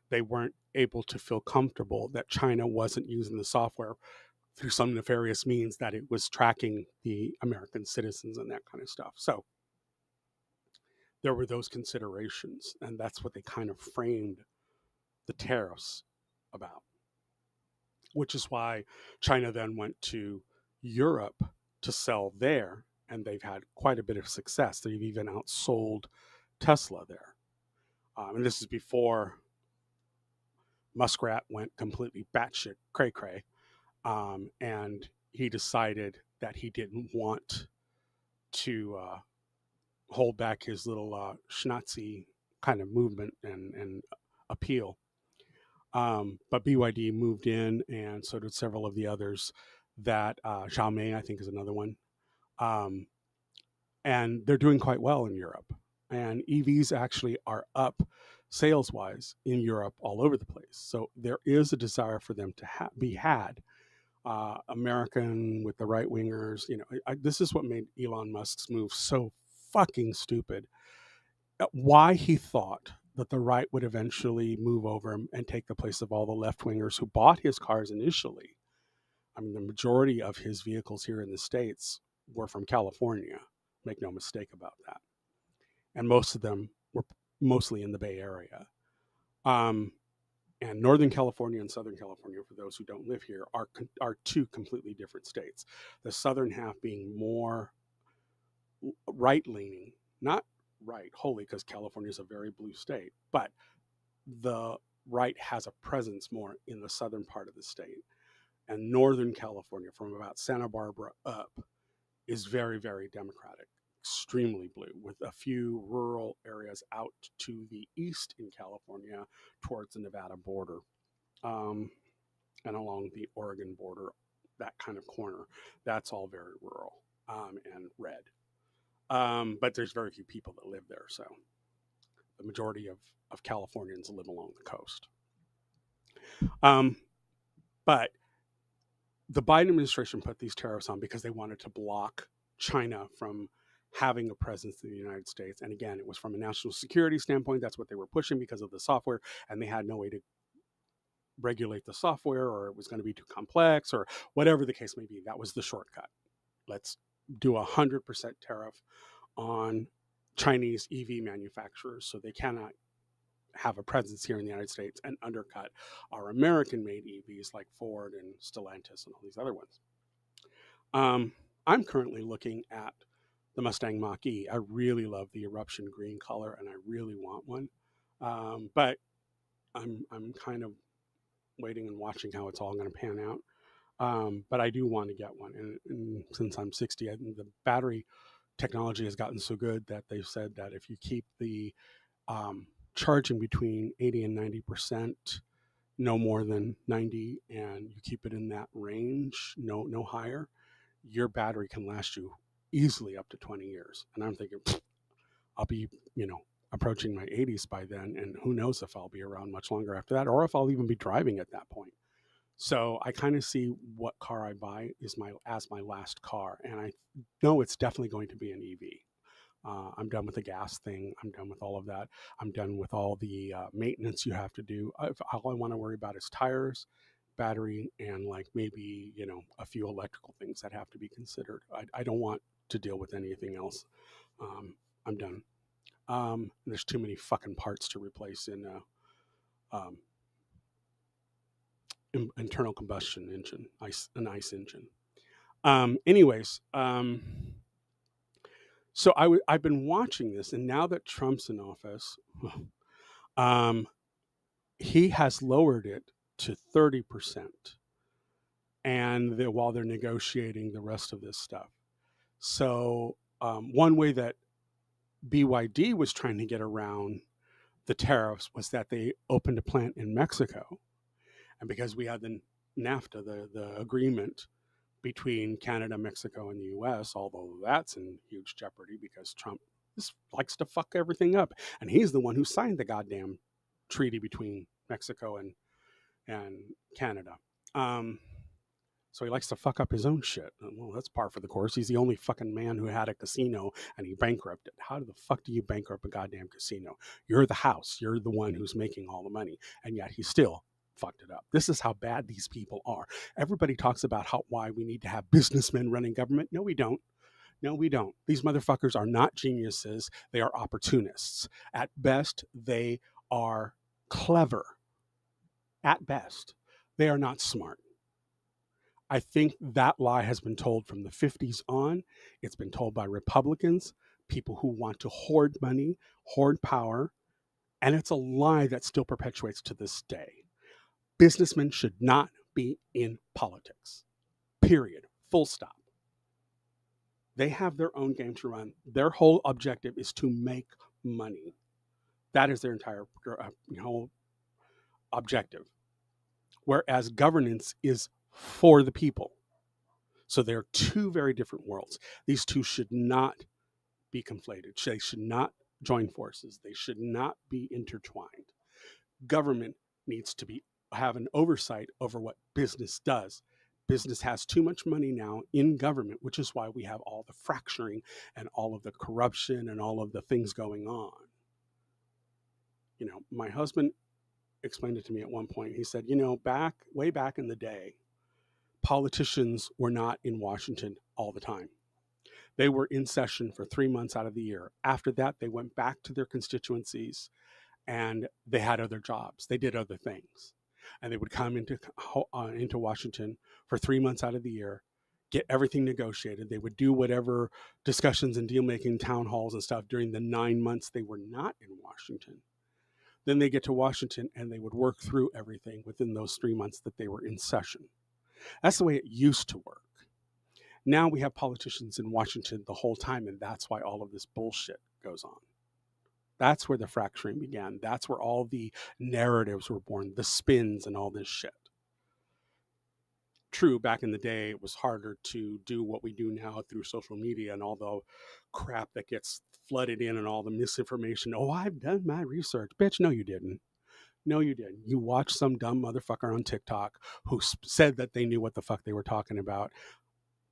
They weren't able to feel comfortable that China wasn't using the software through some nefarious means, that it was tracking the American citizens and that kind of stuff. So there were those considerations, and that's what they kind of framed the tariffs about, which is why China then went to Europe to sell there, and they've had quite a bit of success. They've even outsold Tesla there. And this is before Muskrat went completely batshit cray-cray, and he decided that he didn't want to hold back his little schnazzy kind of movement and appeal. But BYD moved in, and so did several of the others. That Xiaomi, I think, is another one. And they're doing quite well in Europe. And EVs actually are up sales-wise in Europe all over the place. So there is a desire for them to be had. American with the right wingers. This is what made Elon Musk's move so fucking stupid. Why he thought that the right would eventually move over and take the place of all the left wingers who bought his cars initially. I mean, the majority of his vehicles here in the States were from California. Make no mistake about that. And most of them were mostly in the Bay Area. And Northern California and Southern California, for those who don't live here, are two completely different states. The southern half being more right-leaning, not right wholly, because California is a very blue state, but the right has a presence more in the southern part of the state. And Northern California, from about Santa Barbara up, is very, very Democratic, extremely blue, with a few rural areas out to the east in California towards the Nevada border, and along the Oregon border, that kind of corner. That's all very rural, and red. But there's very few people that live there, so the majority of Californians live along the coast. But the Biden administration put these tariffs on because they wanted to block China from having a presence in the United States. And again, it was from a national security standpoint. That's what they were pushing because of the software, and they had no way to regulate the software, or it was going to be too complex, or whatever the case may be. That was the shortcut. Let's do 100% tariff on Chinese EV manufacturers so they cannot have a presence here in the United States and undercut our American-made EVs like Ford and Stellantis and all these other ones. I'm currently looking at the Mustang Mach-E. I really love the eruption green color, and I really want one. But I'm kind of waiting and watching how it's all going to pan out. But I do want to get one, and since I'm 60, the battery technology has gotten so good that they've said that if you keep the charging between 80 and 90%, no more than 90, and you keep it in that range, no higher, your battery can last you easily up to 20 years. And I'm thinking, I'll be, approaching my 80s by then, and who knows if I'll be around much longer after that, or if I'll even be driving at that point. So I kind of see what car I buy as my last car, and I know it's definitely going to be an EV. I'm done with the gas thing. I'm done with all of that. I'm done with all the maintenance you have to do. All I want to worry about is tires, battery, and like maybe, a few electrical things that have to be considered. I don't want to deal with anything else. I'm done. There's too many fucking parts to replace in internal combustion engine, an ICE engine. Anyways, so I've been watching this, and now that Trump's in office, he has lowered it to 30%, and while they're negotiating the rest of this stuff. So one way that BYD was trying to get around the tariffs was that they opened a plant in Mexico, and because we had the NAFTA, the agreement between Canada, Mexico, and the U.S., although that's in huge jeopardy because Trump just likes to fuck everything up. And he's the one who signed the goddamn treaty between Mexico and Canada. So he likes to fuck up his own shit. Well, that's par for the course. He's the only fucking man who had a casino, and he bankrupted. How the fuck do you bankrupt a goddamn casino? You're the house. You're the one who's making all the money. And yet he still fucked it up. This is how bad these people are. Everybody talks about why we need to have businessmen running government. No, we don't. No, we don't. These motherfuckers are not geniuses. They are opportunists. At best, they are clever. At best, they are not smart. I think that lie has been told from the 50s on. It's been told by Republicans, people who want to hoard money, hoard power, and it's a lie that still perpetuates to this day. Businessmen should not be in politics. Period. Full stop. They have their own game to run. Their whole objective is to make money. That is their entire whole objective. Whereas governance is for the people. So they're two very different worlds. These two should not be conflated. They should not join forces. They should not be intertwined. Government needs to have an oversight over what business does. business has too much money now in government, which is why we have all the fracturing and all of the corruption and all of the things going on. My husband explained it to me at one point. He said, way back in the day, politicians were not in Washington all the time. They were in session for 3 months out of the year. After that, they went back to their constituencies and they had other jobs. They did other things. And they would come into Washington for 3 months out of the year, get everything negotiated. They would do whatever discussions and deal making town halls and stuff during the 9 months they were not in Washington. Then they get to Washington and they would work through everything within those 3 months that they were in session. That's the way it used to work. Now we have politicians in Washington the whole time, and that's why all of this bullshit goes on. That's where the fracturing began. That's where all the narratives were born, the spins and all this shit. True, back in the day, it was harder to do what we do now through social media and all the crap that gets flooded in and all the misinformation. Oh, I've done my research. Bitch, no, you didn't. No, you didn't. You watched some dumb motherfucker on TikTok who said that they knew what the fuck they were talking about.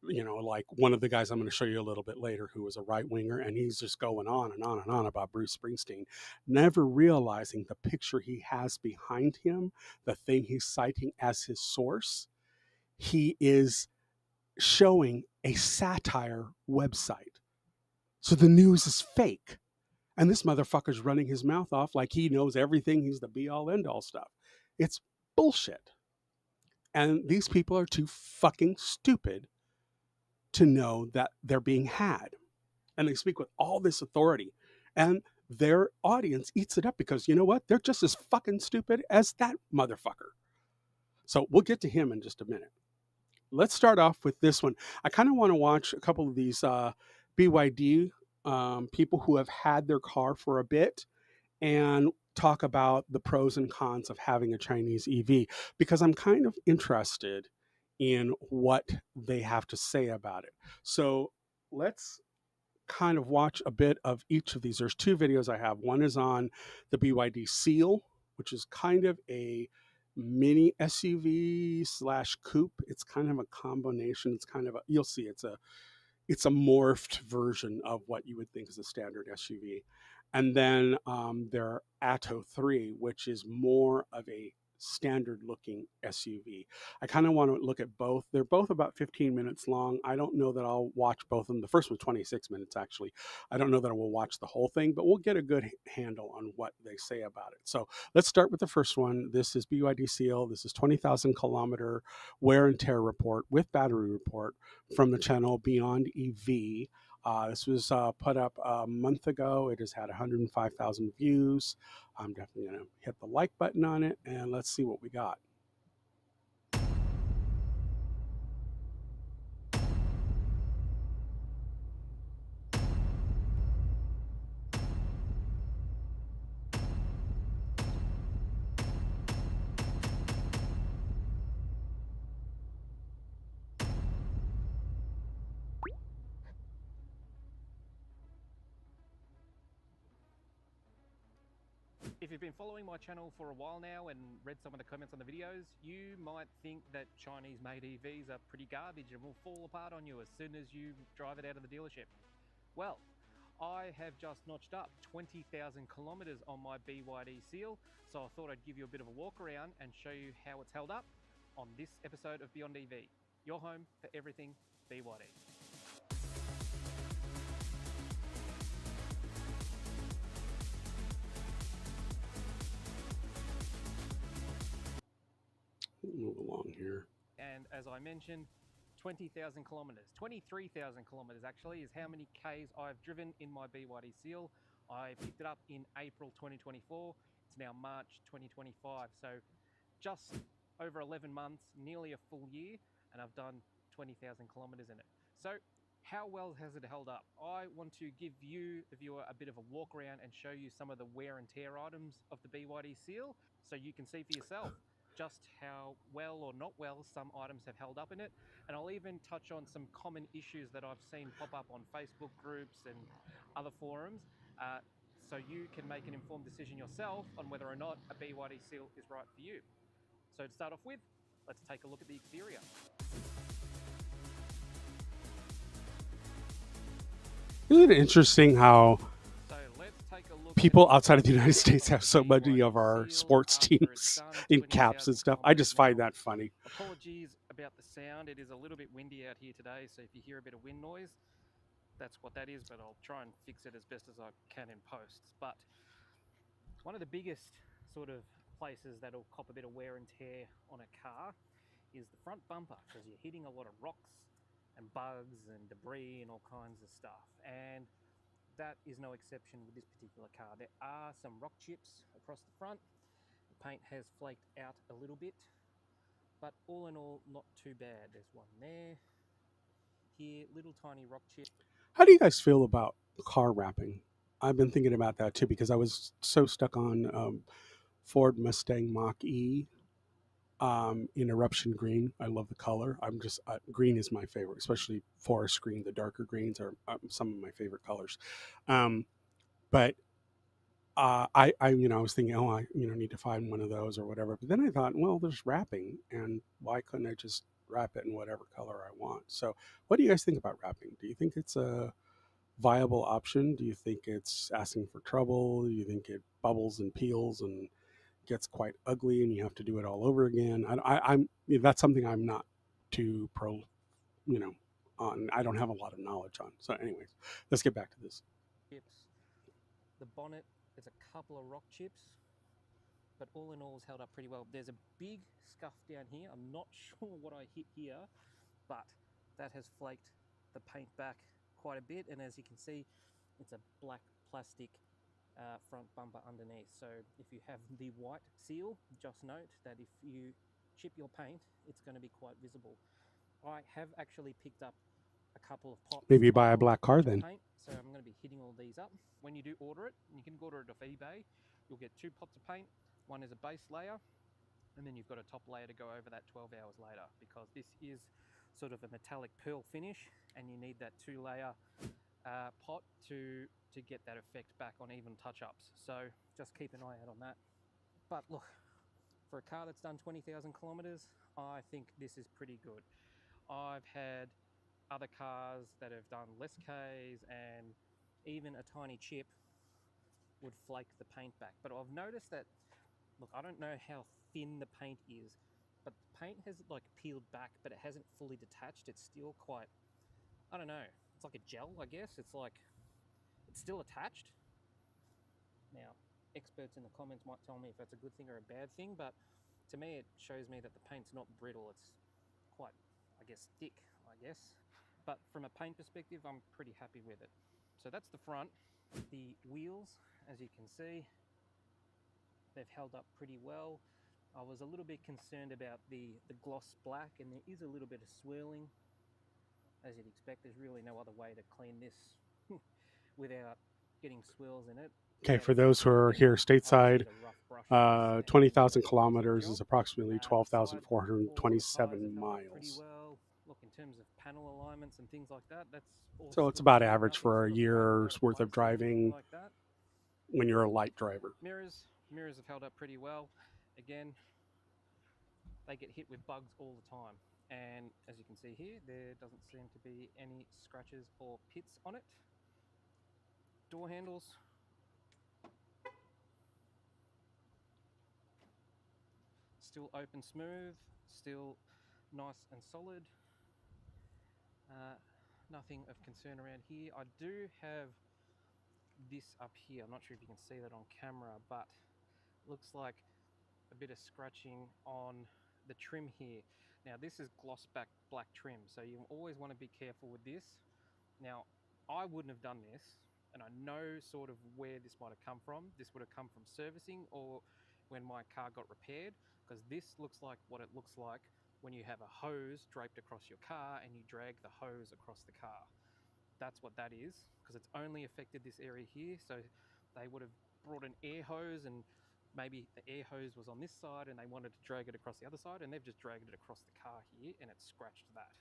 Like one of the guys I'm going to show you a little bit later who was a right winger, and he's just going on and on and on about Bruce Springsteen, never realizing the picture he has behind him, the thing he's citing as his source. He is showing a satire website. So the news is fake. And this motherfucker's running his mouth off like he knows everything. He's the be all end all stuff. It's bullshit. And these people are too fucking stupid to know that they're being had. And they speak with all this authority. And their audience eats it up because you know what? They're just as fucking stupid as that motherfucker. So we'll get to him in just a minute. Let's start off with this one. I kind of want to watch a couple of these BYD people who have had their car for a bit and talk about the pros and cons of having a Chinese EV because I'm kind of interested in what they have to say about it. So let's kind of watch a bit of each of these. There's two videos I have. One is on the BYD Seal, which is kind of a mini SUV slash coupe. It's kind of a combination. It's kind of you'll see it's a morphed version of what you would think is a standard SUV. And then their Ep02, which is more of a standard looking SUV. I kind of want to look at both. They're both about 15 minutes long. I don't know that I'll watch both of them. The first was 26 minutes, actually. I don't know that I will watch the whole thing, but we'll get a good handle on what they say about it. So let's start with the first one. This is BYD Seal. This is 20,000 kilometer wear and tear report with battery report from the channel Beyond EV. This was put up a month ago. It has had 105,000 views. I'm definitely going to hit the like button on it, and let's see what we got. If you've been following my channel for a while now and read some of the comments on the videos, you might think that Chinese-made EVs are pretty garbage and will fall apart on you as soon as you drive it out of the dealership. Well, I have just notched up 20,000 kilometers on my BYD Seal, so I thought I'd give you a bit of a walk around and show you how it's held up on this episode of Beyond EV, your home for everything BYD. Move along here. And as I mentioned, 20,000 kilometers, 23,000 kilometers actually is how many Ks I've driven in my BYD Seal. I picked it up in April 2024. It's now March 2025. So just over 11 months, nearly a full year, and I've done 20,000 kilometers in it. So how well has it held up? I want to give you, the viewer, a bit of a walk around and show you some of the wear and tear items of the BYD Seal so you can see for yourself just how well or not well some items have held up in it. And I'll even touch on some common issues that I've seen pop up on Facebook groups and other forums, so you can make an informed decision yourself on whether or not a BYD Seal is right for you. So to start off with, let's take a look at the exterior. Isn't it interesting how So let's take a look people at outside of the United States of have the so many BYD of our seal sports after it's teams done, in caps 20,000 and stuff? I just find kilometers. that funny. Apologies about the sound. It is a little bit windy out here today, so if you hear a bit of wind noise, that's what that is, but I'll try and fix it as best as I can in post. But one of the biggest sort of places that'll cop a bit of wear and tear on a car is the front bumper, because you're hitting a lot of rocks and bugs and debris and all kinds of stuff. And that is no exception with this particular car. There are some rock chips across the front. The paint has flaked out a little bit, but all in all, not too bad. There's one there. Here, little tiny rock chip. How do you guys feel about car wrapping? I've been thinking about that too because I was so stuck on Ford Mustang Mach E in eruption green. I love the color. I'm just green is my favorite, especially forest green. The darker greens are some of my favorite colors. But I was thinking, oh, I need to find one of those or whatever. But then I thought, well, there's wrapping, and why couldn't I just wrap it in whatever color I want? So, what do you guys think about wrapping? Do you think it's a viable option? Do you think it's asking for trouble? Do you think it bubbles and peels and gets quite ugly, and you have to do it all over again? I'm that's something I'm not too pro, on. I don't have a lot of knowledge on. So, anyways, let's get back to this. Chips. The bonnet, there's a couple of rock chips, but all in all is held up pretty well. There's a big scuff down here. I'm not sure what I hit here, but that has flaked the paint back quite a bit. And as you can see, it's a black plastic front bumper underneath. So if you have the white seal, just note that if you chip your paint, it's going to be quite visible. I have actually picked up a couple of pots. Maybe buy a black car then. Paint, so I'm going to be hitting all these up. When you do order it, you can order it off eBay. You'll get 2 pots of paint. One is a base layer, and then you've got a top layer to go over that 12 hours later, because this is sort of a metallic pearl finish, and you need that 2-layer pot to get that effect back on even touch-ups. So just keep an eye out on that. But look, for a car that's done 20,000 kilometers, I think this is pretty good. I've had other cars that have done less Ks, and even a tiny chip would flake the paint back. But I've noticed that, look, I don't know how thin the paint is, but the paint has like peeled back, but it hasn't fully detached. It's still quite, I don't know, it's like a gel, I guess. It's still attached. Now, experts in the comments might tell me if that's a good thing or a bad thing, but to me it shows me that the paint's not brittle. It's quite, I guess, thick, I guess. But from a paint perspective, I'm pretty happy with it. So that's the front. The wheels, as you can see, they've held up pretty well. I was a little bit concerned about the gloss black, and there is a little bit of swirling. As you'd expect, there's really no other way to clean this without getting swirls in it. Okay, for those who are here stateside, 20,000 kilometers is approximately 12,427 miles. Pretty well. Look, in terms of panel alignments and things like that, that's so it's about average for a year's worth of driving like that. When you're a light driver. Mirrors have held up pretty well. Again, they get hit with bugs all the time. And as you can see here, there doesn't seem to be any scratches or pits on it. Door handles. Still open smooth, still nice and solid. Nothing of concern around here. I do have this up here. I'm not sure if you can see that on camera, but looks like a bit of scratching on the trim here. Now this is gloss back black trim, so you always want to be careful with this. Now I wouldn't have done this, and I know sort of where this might have come from. This would have come from servicing or when my car got repaired, because this looks like what it looks like when you have a hose draped across your car and you drag the hose across the car. That's what that is, because it's only affected this area here. So they would have brought an air hose, and maybe the air hose was on this side and they wanted to drag it across the other side, and they've just dragged it across the car here and it's scratched that.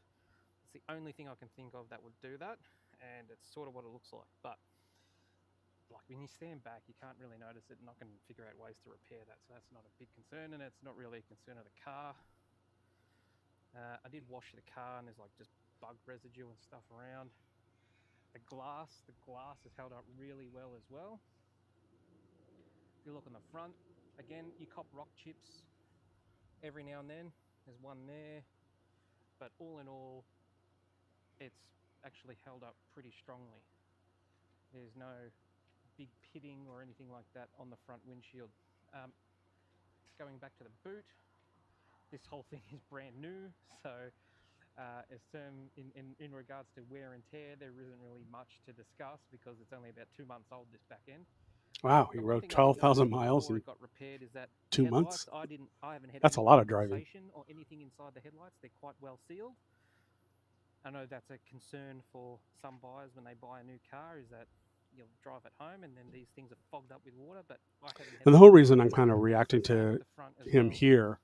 It's the only thing I can think of that would do that, and it's sort of what it looks like. But like when you stand back, you can't really notice it, and I can figure out ways to repair that. So that's not a big concern, and it's not really a concern of the car. I did wash the car and there's like just bug residue and stuff around. The glass has held up really well as well. If you look on the front, again, you cop rock chips every now and then. There's one there, but all in all, it's actually held up pretty strongly. There's no big pitting or anything like that on the front windshield. Going back to the boot, this whole thing is brand new, so in regards to wear and tear, there isn't really much to discuss because it's only about 2 months old, this back end. Wow, you rode 12,000 miles in it got repaired is that 2 headlights, months? I haven't had That's a any lot of driving. condensation or anything inside the headlights. They're quite well sealed. I know that's a concern for some buyers when they buy a new car, is that you'll drive it home and then these things are fogged up with water, but I haven't had And the whole reason I'm kind of reacting to him well. here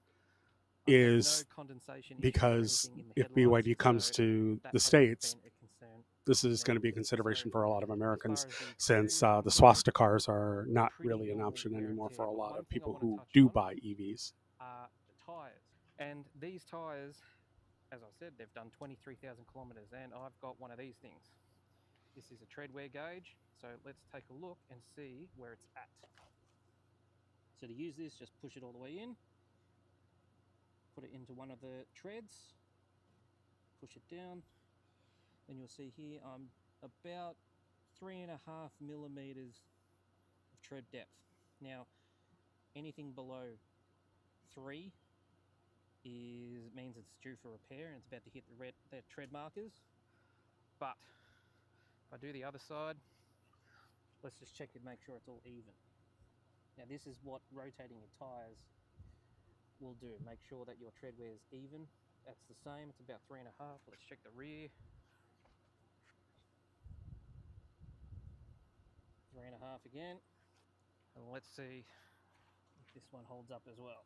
I've had is no condensation issue or because anything in the if headlights, BYD comes so to that the hasn't States, been a concern. this is Yeah. going to be a consideration So for a lot of as far Americans, as the since exterior the goes, swastikars are not pretty really an normal option wear and anymore tear. for a But lot one of thing I people want to who touch do on buy EVs. are the tyres. And these tyres, as I said, they've done 23,000 kilometres, and I've got one of these things. This is a tread wear gauge, so let's take a look and see where it's at. So to use this, just push it all the way in, put it into one of the treads, push it down, and you'll see here I'm about 3.5 millimeters of tread depth. Now, anything below 3 means it's due for repair and it's about to hit the tread markers. But if I do the other side, let's just check and make sure it's all even. Now this is what rotating your tyres will do. Make sure that your tread wear is even. That's the same, it's about 3.5. Let's check the rear. 3.5 again. And let's see if this one holds up as well.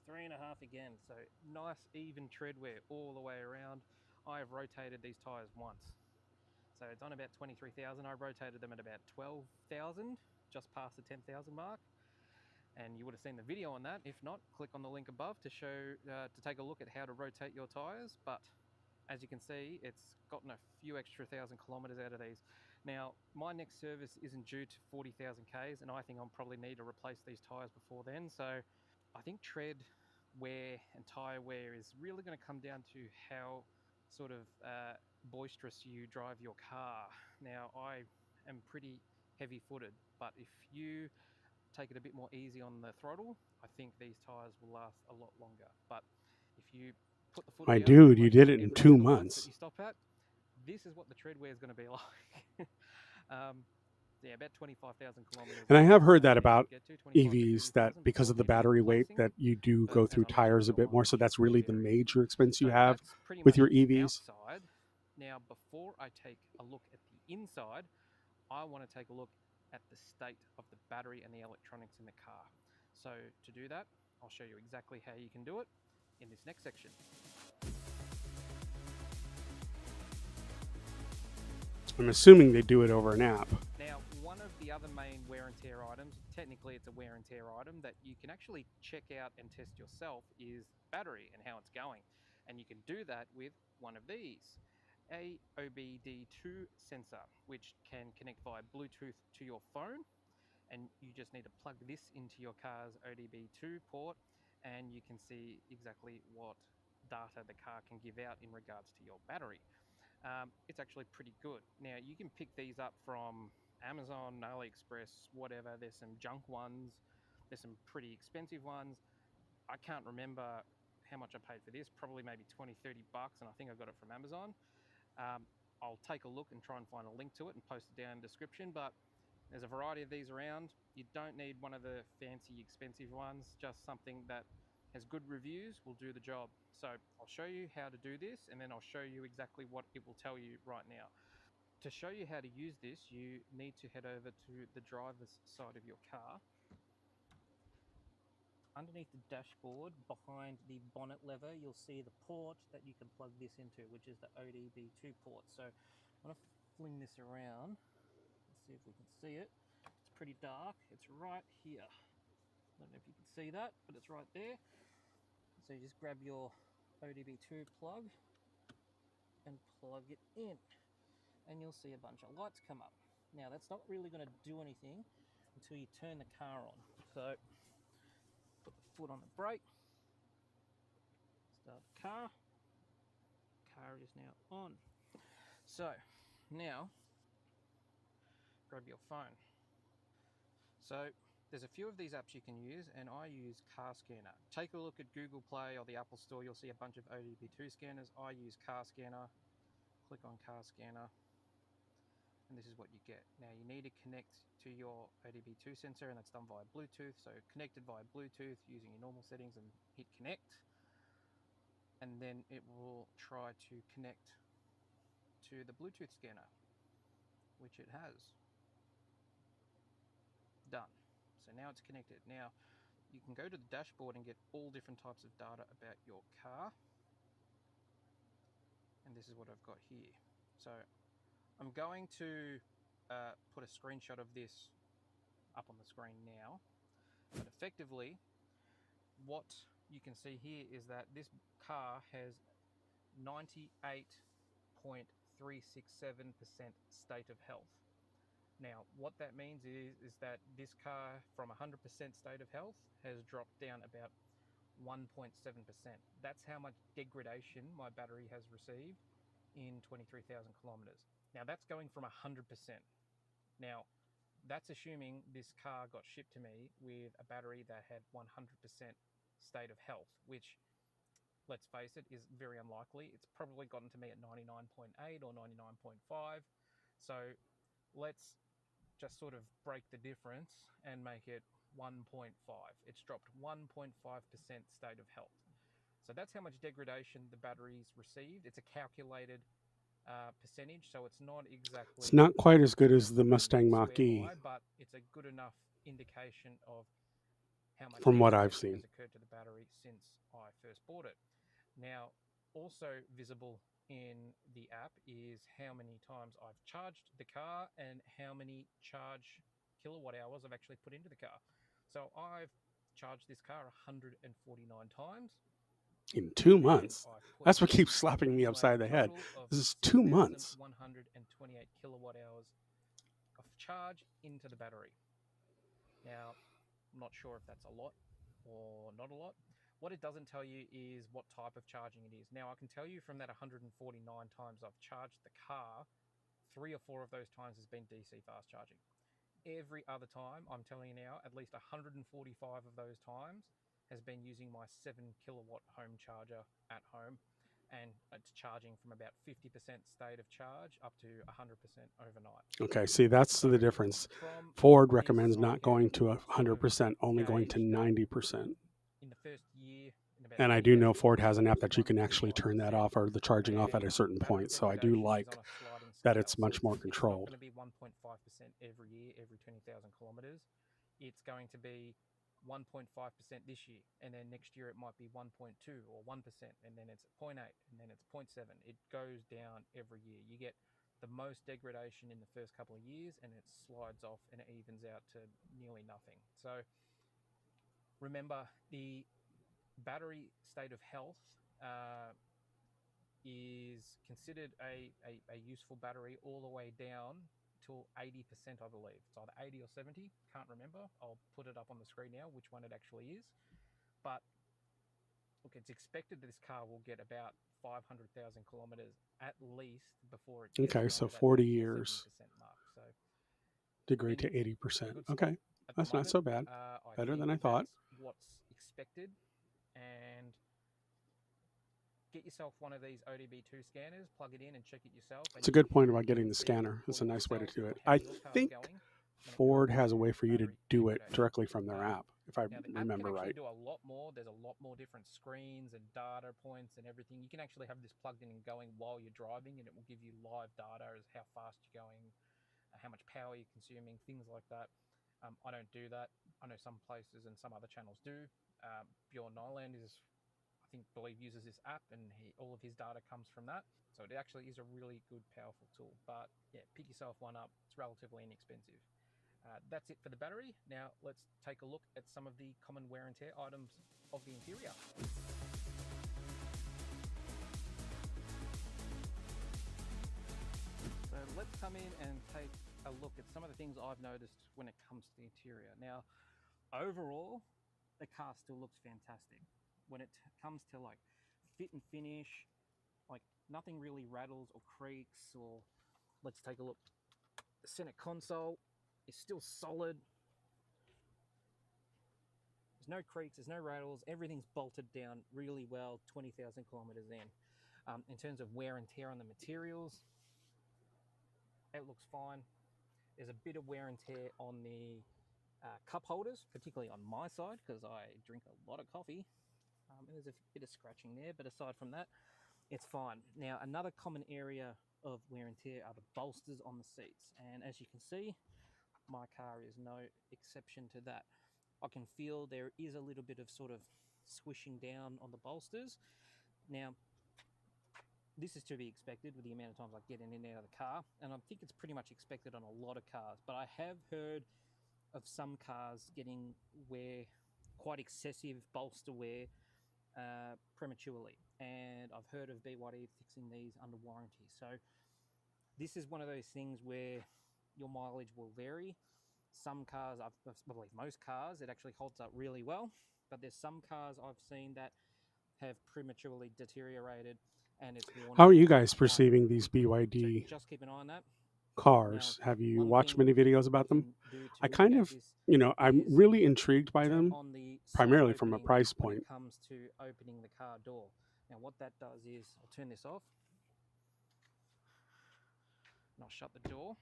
3.5 again, so nice even tread wear all the way around. I have rotated these tyres once. So it's on about 23,000. I rotated them at about 12,000, just past the 10,000 mark. And you would have seen the video on that. If not, click on the link above to take a look at how to rotate your tyres. But as you can see, it's gotten a few extra 1,000 kilometres out of these. Now, my next service isn't due to 40,000 Ks, and I think I'll probably need to replace these tyres before then. So I think tread wear and tyre wear is really going to come down to how sort of boisterous you drive your car. Now, I am pretty heavy-footed, but if you take it a bit more easy on the throttle, I think these tyres will last a lot longer. But if you put the foot My down, dude, you like did it in every 2 single once months. that you stop at, this is what the tread wear is going to be like. Yeah, about 25,000 kilometres. And I have heard that you about get to 25 to EVs, that 30,000 because before of the you need battery weight, replacing. that you do But go as through I mentioned, tires a your bit more. So mileage that's will really the vary. major expense you So have that's pretty with much your the EVs. outside. Now, before I take a look at the inside, I want to take a look at the state of the battery and the electronics in the car. So to do that, I'll show you exactly how you can do it in this next section. I'm assuming they do it over an app. Now, one of the other main wear and tear items, technically it's a wear and tear item that you can actually check out and test yourself, is battery and how it's going. And you can do that with one of these, a OBD2 sensor, which can connect via Bluetooth to your phone. And you just need to plug this into your car's OBD2 port and you can see exactly what data the car can give out in regards to your battery. It's actually pretty good. Now, you can pick these up from Amazon, AliExpress, whatever. There's some junk ones. There's some pretty expensive ones. I can't remember how much I paid for this, probably maybe 20, 30 bucks, and I think I got it from Amazon. I'll take a look and try and find a link to it and post it down in the description, but there's a variety of these around. You don't need one of the fancy, expensive ones, just something that has good reviews will do the job. So I'll show you how to do this and then I'll show you exactly what it will tell you right now. To show you how to use this, you need to head over to the driver's side of your car. Underneath the dashboard, behind the bonnet lever, you'll see the port that you can plug this into, which is the OBD2 port. So I'm going to fling this around. Let's see if we can see it. It's pretty dark. It's right here. I don't know if you can see that, but it's right there. So you just grab your ODB2 plug and plug it in, and you'll see a bunch of lights come up. Now that's not really going to do anything until you turn the car on. So put the foot on the brake, start the car. Car is now on. So now grab your phone. So there's a few of these apps you can use, and I use Car Scanner. Take a look at Google Play or the Apple Store. You'll see a bunch of ODB2 scanners. I use Car Scanner. Click on Car Scanner, and this is what you get. Now you need to connect to your ODB2 sensor, and that's done via Bluetooth. So connected via Bluetooth using your normal settings and hit connect. And then it will try to connect to the Bluetooth scanner, which it has. Done. So now it's connected. Now you can go to the dashboard and get all different types of data about your car. And this is what I've got here. So I'm going to put a screenshot of this up on the screen now. But effectively, what you can see here is that this car has 98.367% state of health. Now, what that means is that this car from 100% state of health has dropped down about 1.7%. That's how much degradation my battery has received in 23,000 kilometers. Now, that's going from 100%. Now, that's assuming this car got shipped to me with a battery that had 100% state of health, which, let's face it, is very unlikely. It's probably gotten to me at 99.8 or 99.5. So let's just sort of break the difference and make it 1.5. It's dropped 1.5% state of health. So that's how much degradation the battery's received. It's a calculated percentage, so it's not exactly... It's not quite as good as the Mustang Mach-E. But it's a good enough indication of how much from what I've seen has occurred to the battery since I first bought it. Now, also visible in the app is how many times I've charged the car and how many charge kilowatt hours I've actually put into the car. So I've charged this car 149 times. In 2 months. That's what keeps slapping me upside the head. This is 2 months. 128 kilowatt hours of charge into the battery. Now, I'm not sure if that's a lot or not a lot. What it doesn't tell you is what type of charging it is. Now, I can tell you from that 149 times I've charged the car, 3 or 4 of those times has been DC fast charging. Every other time, I'm telling you now, at least 145 of those times has been using my 7 kilowatt home charger at home, and it's charging from about 50% state of charge up to 100% overnight. Okay, see, that's the difference. Ford recommends not going to 100%, only going to 90%. In the first year, and I do know Ford has an app that you can actually turn that off or the charging off at a certain point. So I do like that it's much more controlled. It's not going to be 1.5% every year, every 20,000 kilometers. It's going to be 1.5% this year, and then next year it might be 1.2 or 1%, and then it's 0.8, and then it's 0.7. It goes down every year. You get the most degradation in the first couple of years, and it slides off and it evens out to nearly nothing. So remember, the battery state of health is considered a useful battery all the way down till 80%, I believe. It's either 80 or 70, can't remember. I'll put it up on the screen now, which one it actually is. But look, it's expected that this car will get about 500,000 kilometers at least before it gets okay, so 40 years. mark. So degrade to 80%. Okay, that's not so bad. Better than I thought. What's expected, and get yourself one of these ODB2 scanners, plug it in and check it yourself. It's a good point about getting the scanner. It's a nice way to do it. I think Ford has a way for you to do it directly from their app, if I remember right. Do a lot more. There's a lot more different screens and data points and everything. You can actually have this plugged in and going while you're driving, and it will give you live data as how fast you're going, how much power you're consuming, things like that. I don't do that. I know some places and some other channels do. Bjorn Nyland uses this app, and all of his data comes from that. So it actually is a really good, powerful tool. But yeah, pick yourself one up. It's relatively inexpensive. That's it for the battery. Now let's take a look at some of the common wear and tear items of the interior. So let's come in and take a look at some of the things I've noticed when it comes to the interior. Now, overall, the car still looks fantastic. When it comes to like fit and finish, like nothing really rattles or creaks. Or let's take a look. The center console is still solid. There's no creaks, there's no rattles. Everything's bolted down really well 20,000 kilometers in. In terms of wear and tear on the materials, it looks fine. There's a bit of wear and tear on the cup holders, particularly on my side because I drink a lot of coffee. And there's a bit of scratching there, but aside from that, it's fine. Now, another common area of wear and tear are the bolsters on the seats. And as you can see, my car is no exception to that. I can feel there is a little bit of sort of swishing down on the bolsters. Now, this is to be expected with the amount of times I get in and out of the car, and I think it's pretty much expected on a lot of cars, but I have heard of some cars getting quite excessive bolster wear prematurely, and I've heard of BYD fixing these under warranty. So this is one of those things where your mileage will vary. Some cars, I believe most cars, it actually holds up really well, but there's some cars I've seen that have prematurely deteriorated, and it's worn. How are you guys perceiving these BYD So just keep an eye on that. cars? Now, Have you one watched thing many videos about you them? can do to I kind mitigate of, this I'm is really intrigued by turn them, on the side primarily from a opening price when point. it comes to opening the car door. Now what that does is, I'll turn this off and I'll shut the door.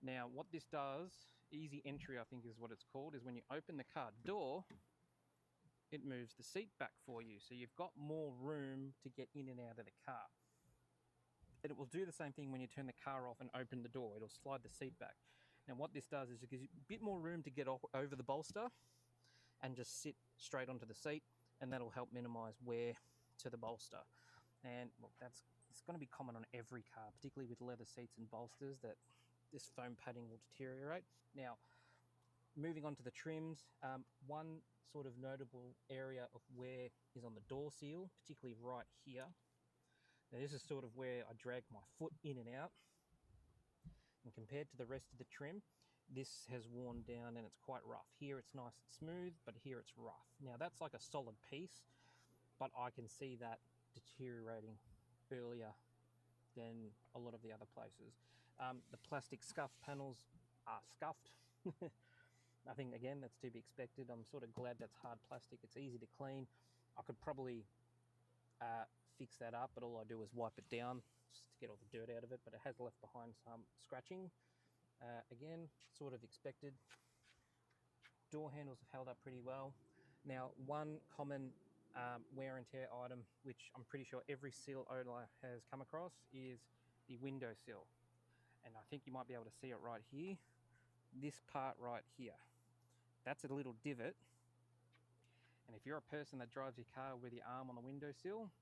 Now what this does, easy entry I think is what it's called, is when you open the car door, it moves the seat back for you. So you've got more room to get in and out of the car. And it will do the same thing when you turn the car off and open the door. It'll slide the seat back. Now what this does is it gives you a bit more room to get over the bolster and just sit straight onto the seat, and that'll help minimize wear to the bolster. And look, it's going to be common on every car, particularly with leather seats and bolsters, that this foam padding will deteriorate. Now, moving on to the trims, one sort of notable area of wear is on the door seal, particularly right here. Now this is sort of where I drag my foot in and out, and compared to the rest of the trim, this has worn down and it's quite rough. Here it's nice and smooth, but here it's rough. Now that's like a solid piece, but I can see that deteriorating earlier than a lot of the other places. The plastic scuff panels are scuffed. I think, again, that's to be expected. I'm sort of glad that's hard plastic. It's easy to clean. I could probably fix that up, but all I do is wipe it down just to get all the dirt out of it, but it has left behind some scratching. Again, sort of expected. Door handles have held up pretty well. Now, one common wear and tear item, which I'm pretty sure every seal owner has come across, is the window sill. And I think you might be able to see it right here. This part right here. That's a little divot. And if you're a person that drives your car with your arm on the window sill,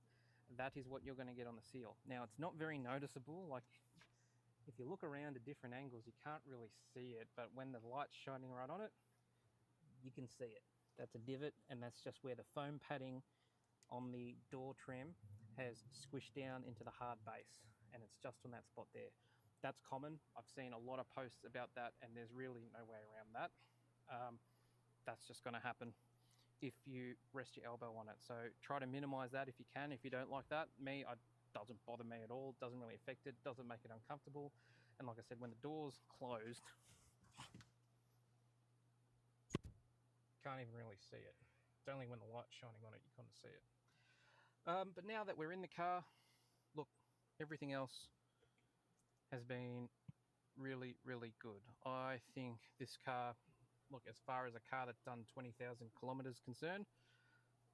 that is what you're going to get on the seal. Now, it's not very noticeable. Like, if you look around at different angles, you can't really see it, but when the light's shining right on it, you can see it. That's a divot, and that's just where the foam padding on the door trim has squished down into the hard base, and it's just on that spot there. That's common. I've seen a lot of posts about that, and there's really no way around that. That's just going to happen if you rest your elbow on it. So try to minimize that if you can. If you don't like that, it doesn't bother me at all. It doesn't really affect it. Doesn't make it uncomfortable. And like I said, when the door's closed, you can't even really see it. It's only when the light's shining on it you kind of see it. But now that we're in the car, look, everything else has been really, really good. I think this car, look, as far as a car that's done 20,000 kilometers concerned,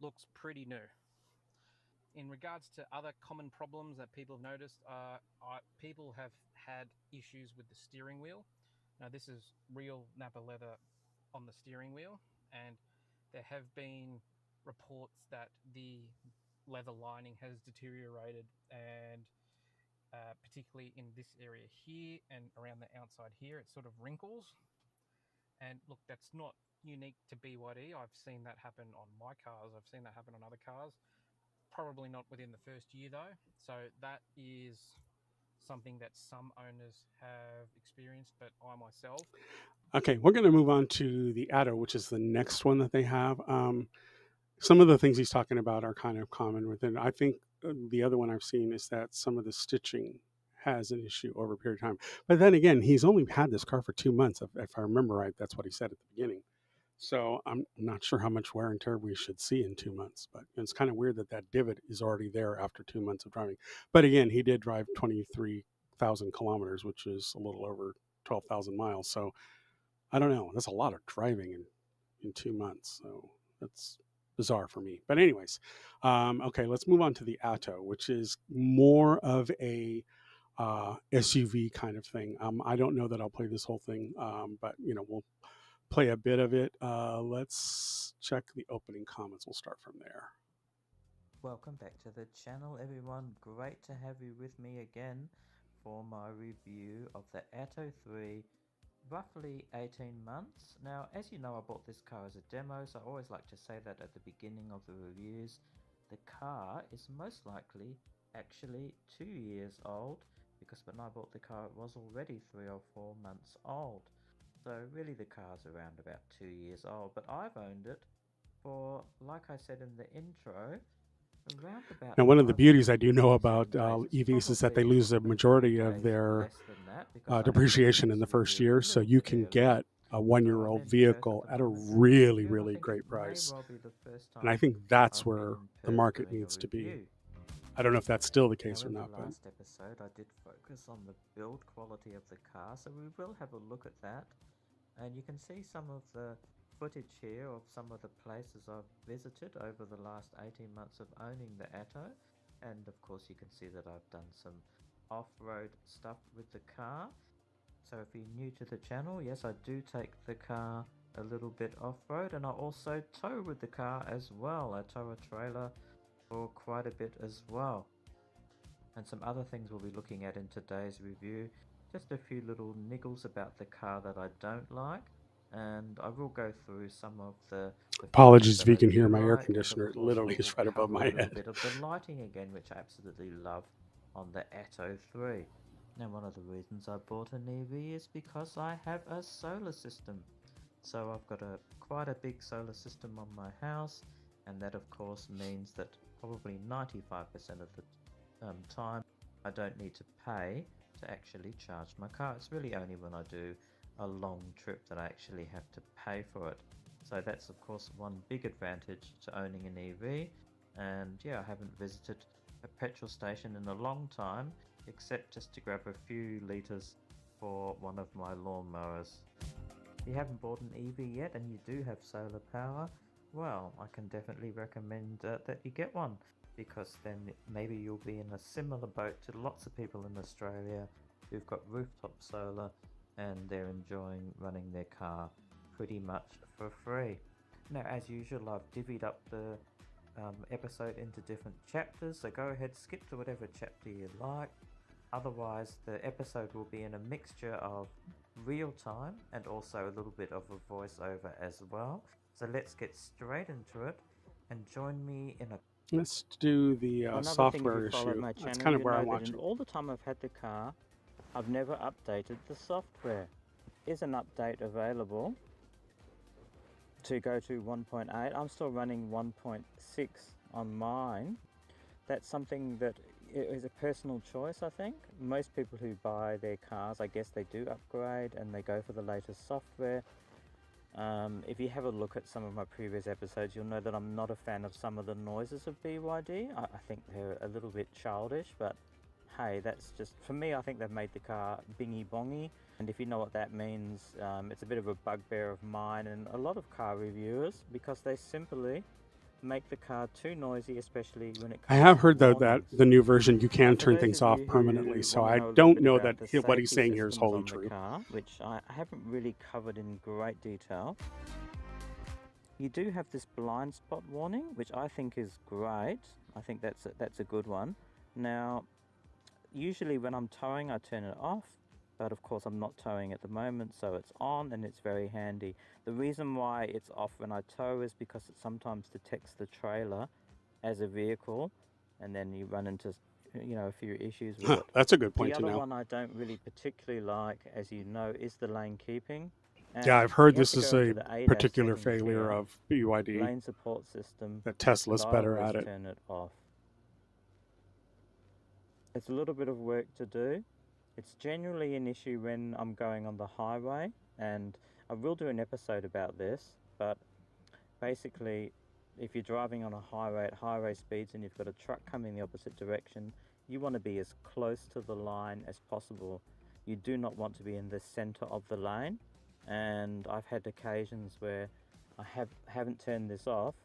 looks pretty new. In regards to other common problems that people have noticed, people have had issues with the steering wheel. Now, this is real Napa leather on the steering wheel, and there have been reports that the leather lining has deteriorated and particularly in this area here and around the outside here. It sort of wrinkles. And look, that's not unique to BYD. I've seen that happen on my cars. I've seen that happen on other cars. Probably not within the first year though. So that is something that some owners have experienced, but I myself. Okay, we're going to move on to the Atto, which is the next one that they have. Some of the things he's talking about are kind of common within. I think the other one I've seen is that some of the stitching has an issue over a period of time. But then again, he's only had this car for 2 months. If I remember right, that's what he said at the beginning. So I'm not sure how much wear and tear we should see in 2 months, but it's kind of weird that that divot is already there after 2 months of driving. But again, he did drive 23,000 kilometers, which is a little over 12,000 miles. So I don't know. That's a lot of driving in 2 months. So that's bizarre for me. But anyways, okay, let's move on to the Atto, which is more of a SUV kind of thing. I don't know that I'll play this whole thing, but we'll play a bit of it. Let's check the opening comments. We'll start from there. Welcome back to the channel, everyone. Great to have you with me again for my review of the Atto 3, roughly 18 months. Now, as you know, I bought this car as a demo, so I always like to say that at the beginning of the reviews. The car is most likely actually 2 years old, because when I bought the car it was already 3 or 4 months old. So really the car's around about 2 years old, but I've owned it for, like I said in the intro, around about. Now, one of the beauties I do know about 507 days. EVs is that they lose a majority of their Less than that, because I depreciation in this the first review a year. So little you bit can early. get a So 1-year-old let's go vehicle for the at a moment really, review, and I really think great it may price. well be the first And I time think that's I've where been in the Perth market doing a needs to be. review. I don't know if that's still the Now, case or in not, the but last episode I did focus on the build quality of the car, so we will have a look at that. And you can see some of the footage here of some of the places I've visited over the last 18 months of owning the Atto. And of course you can see that I've done some off-road stuff with the car. So if you're new to the channel, yes, I do take the car a little bit off-road, and I also tow with the car as well. I tow a trailer for quite a bit as well. And some other things we'll be looking at in today's review. Just a few little niggles about the car that I don't like, and I will go through some of the apologies if that you I can do hear my air like, and of conditioner. It course literally we'll is right above cover my a little head. bit of the lighting again, which I absolutely love on the Atto 3. Now, one of the reasons I bought an EV is because I have a solar system. So I've got quite a big solar system on my house, and that of course means that probably 95% of the time I don't need to pay to actually charge my car. It's really only when I do a long trip that I actually have to pay for it. So that's of course one big advantage to owning an EV. And yeah, I haven't visited a petrol station in a long time, except just to grab a few litres for one of my lawnmowers. If you haven't bought an EV yet and you do have solar power, well, I can definitely recommend that you get one, because then maybe you'll be in a similar boat to lots of people in Australia who've got rooftop solar and they're enjoying running their car pretty much for free. Now, as usual, I've divvied up the episode into different chapters, so go ahead, skip to whatever chapter you like. Otherwise, the episode will be in a mixture of real time and also a little bit of a voiceover as well. So let's get straight into it, and join me in a... Let's do the software issue. That's kind of where I want you. All the time I've had the car, I've never updated the software. Is an update available to go to 1.8? I'm still running 1.6 on mine. That's something that is a personal choice, I think. Most people who buy their cars, I guess they do upgrade and they go for the latest software. If you have a look at some of my previous episodes, you'll know that I'm not a fan of some of the noises of BYD. I think they're a little bit childish, but hey, that's just, for me, I think they've made the car bingy bongy. And if you know what that means, it's a bit of a bugbear of mine and a lot of car reviewers, because they simply make the car too noisy, especially when it comes I have to heard though that warnings. the new version you can For turn those things of off you permanently, who so wanna I know a little don't bit know about that the what he's safety saying here is systems wholly on the true. car, which I haven't really covered in great detail. You do have this blind spot warning, which I think is great. I think that's a good one. Now, usually when I'm towing I turn it off, but of course I'm not towing at the moment, so it's on and it's very handy. The reason why it's off when I tow is because it sometimes detects the trailer as a vehicle, and then you run into, you know, a few issues with it. That's a good point The to other know. one I don't really particularly like, as you know, is the lane keeping. Yeah, And I've heard you have this to is go a into the ADAS particular settings failure here, of BYD, lane support system, that and Tesla's I better always at it. turn it off. It's a little bit of work to do. It's generally an issue when I'm going on the highway, and I will do an episode about this, but basically if you're driving on a highway at highway speeds and you've got a truck coming the opposite direction, you want to be as close to the line as possible. You do not want to be in the center of the lane, and I've had occasions where I haven't turned this off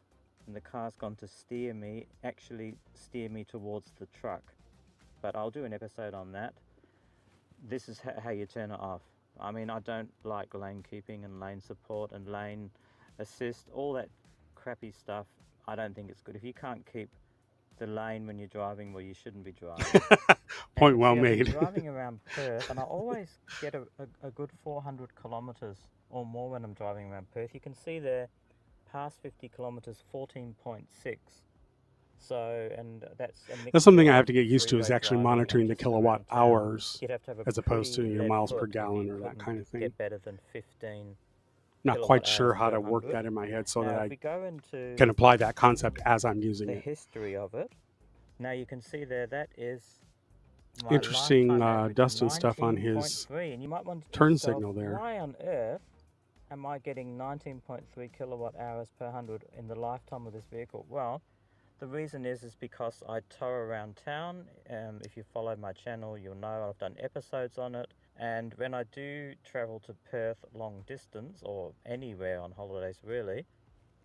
and the car's gone to actually steer me towards the truck. But I'll do an episode on that. This is how you turn it off. I mean, I don't like lane keeping and lane support and lane assist, all that crappy stuff. I don't think it's good. If you can't keep the lane when you're driving, well, you shouldn't be driving. Point And well see, I've been made. driving around Perth, and I always get a good 400 kilometers or more when I'm driving around Perth. You can see there, past 50 kilometers, 14.6. So, and that's a mixture That's something I of have to get used to, is freeway actually driving monitoring and the just kilowatt around town. hours You'd have to have a as opposed to pretty your lead miles per foot if gallon you or that couldn't kind of thing. get better than 15 Not quite kilowatt sure hours how per to work 100. that in my head so Now, that if I we go into can apply that concept as I'm using the it. history of it, now you can see there, that is my Interesting lifetime average, Dustin stuff on his 19.3, and you might wonder to turn yourself, signal there. why on earth am I getting 19.3 kilowatt hours per 100 in the lifetime of this vehicle? Well, the reason is because I tow around town. If you follow my channel, you'll know I've done episodes on it. And when I do travel to Perth long distance, or anywhere on holidays really,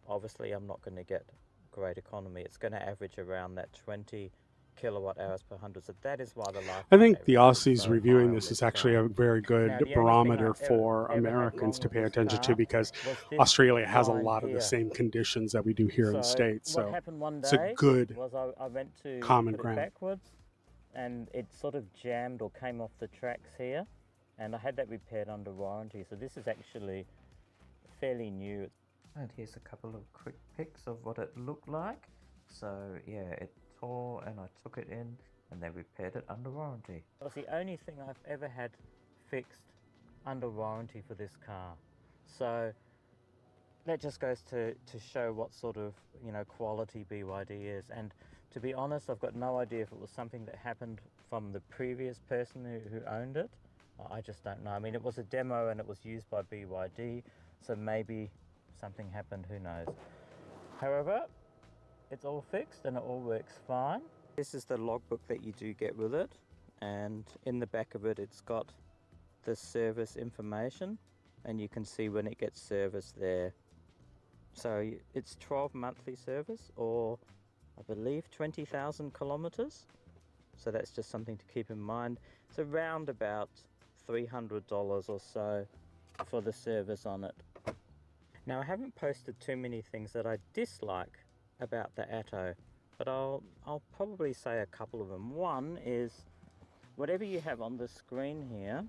obviously I'm not going to get great economy. It's going to average around that 20 kilowatt hours per 100. So that is why the lifetime I think average the is Aussies so reviewing high on this is this actually car. a very Now, good the only thing barometer I've for ever had Americans wrong to with pay this attention to, car because was this Australia has a line lot of the here. same conditions that we do here in the So States. what So happened one it's a day good was I went to common put it ground. backwards, and it sort of jammed or came off the tracks here, and I had that repaired under warranty. So this is actually fairly new. And here's a couple of quick pics of what it looked like. So yeah, it tore and I took it in and they repaired it under warranty. That was the only thing I've ever had fixed under warranty for this car. So that just goes to show what sort of, you know, quality BYD is. And to be honest, I've got no idea if it was something that happened from the previous person who owned it. I just don't know. I mean, it was a demo and it was used by BYD, so maybe something happened, who knows. However, it's all fixed and it all works fine. This is the logbook that you do get with it, and in the back of it, it's got the service information, and you can see when it gets serviced there. So it's 12 monthly service, or I believe 20,000 kilometers. So that's just something to keep in mind. It's around about $300 or so for the service on it. Now, I haven't posted too many things that I dislike about the Atto, but I'll probably say a couple of them. One is whatever you have on the screen here.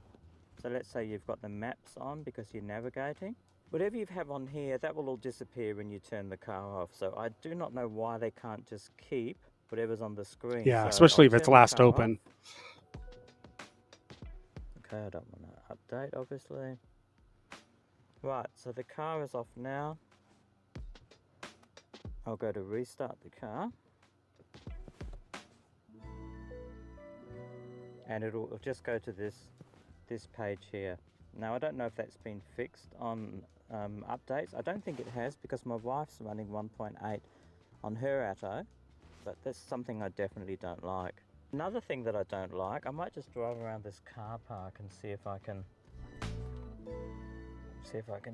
So let's say you've got the maps on because you're navigating. Whatever you have on here, that will all disappear when you turn the car off. So I do not know why they can't just keep whatever's on the screen. Yeah, so especially I'll if it's turn the last car open. off. Okay, I don't want to update, obviously. Right, so the car is off now. I'll go to restart the car. And it'll just go to this page here. Now, I don't know if that's been fixed on updates. I don't think it has, because my wife's running 1.8 on her Atto, but that's something I definitely don't like. Another thing that I don't like, I might just drive around this car park and see if I can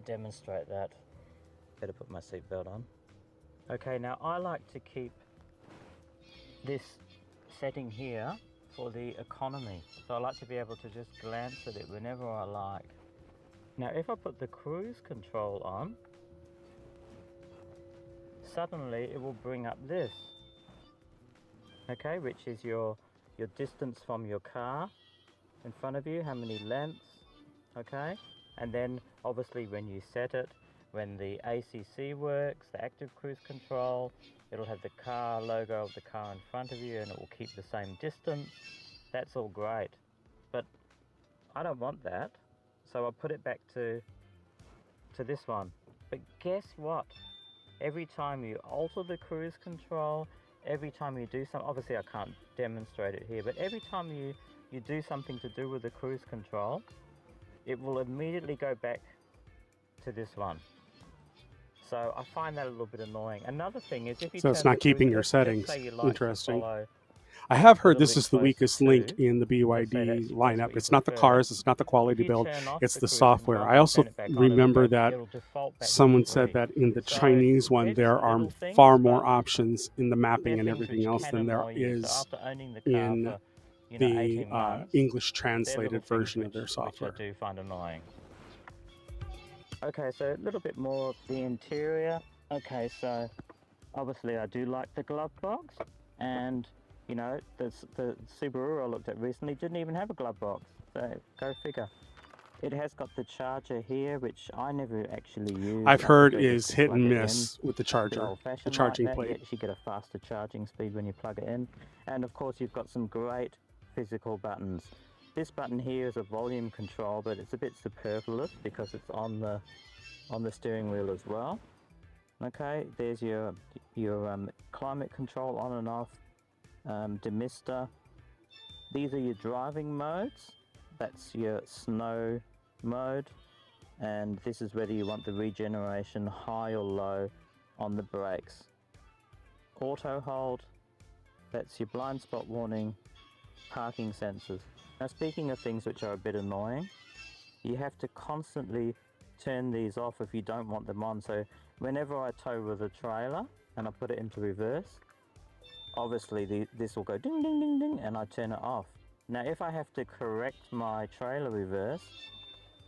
demonstrate that. Better put my seatbelt on. Okay, now I like to keep this setting here for the economy. So I like to be able to just glance at it whenever I like. Now if I put the cruise control on, suddenly it will bring up this, okay, which is your your distance from your car in front of you, how many lengths, okay? And then obviously when you set it, when the ACC works, the active cruise control, it'll have the car logo of the car in front of you and it will keep the same distance. That's all great, but I don't want that, so I'll put it back to this one. But guess what? Every time you alter the cruise control, every time you do something, obviously I can't demonstrate it here, but every time you do something to do with the cruise control, it will immediately go back to this one. So I find that a little bit annoying. Another thing is if you So it's turn not the cruise, keeping your let's settings. say you like to Interesting. follow I have a heard little this bit is the closer weakest link to, in the let's say BYD that's what lineup. you It's not the prefer. cars, it's not the quality If you build, turn off it's the the cruise software. control I and also turn it back on, remember that it'll default back to someone said three. that in the So Chinese one they're there just are little things, far more but options in the mapping they're and things everything which else can than there annoy you. So is after owning the car in for, the 18 months, English they're little translated things version of their which I software. do find annoying. Okay, so a little bit more of the interior. Okay, so obviously I do like the glove box, and you know, the Subaru I looked at recently didn't even have a glove box, so go figure. It has got the charger here, which I never actually use. I've I heard prefer is just to hit plug and it in. miss with the It's a bit charger, the old-fashioned charging like that. You plate. actually get a faster charging speed when you plug it in, and of course you've got some great physical buttons. This button here is a volume control, but it's a bit superfluous because it's on the steering wheel as well. Okay, there's your climate control on and off, demister. These are your driving modes. That's your snow mode, and this is whether you want the regeneration high or low on the brakes. Auto hold, that's your blind spot warning, parking sensors. Now speaking of things which are a bit annoying, you have to constantly turn these off if you don't want them on. So whenever I tow with a trailer and I put it into reverse, obviously this will go ding ding ding ding and I turn it off. Now if I have to correct my trailer reverse,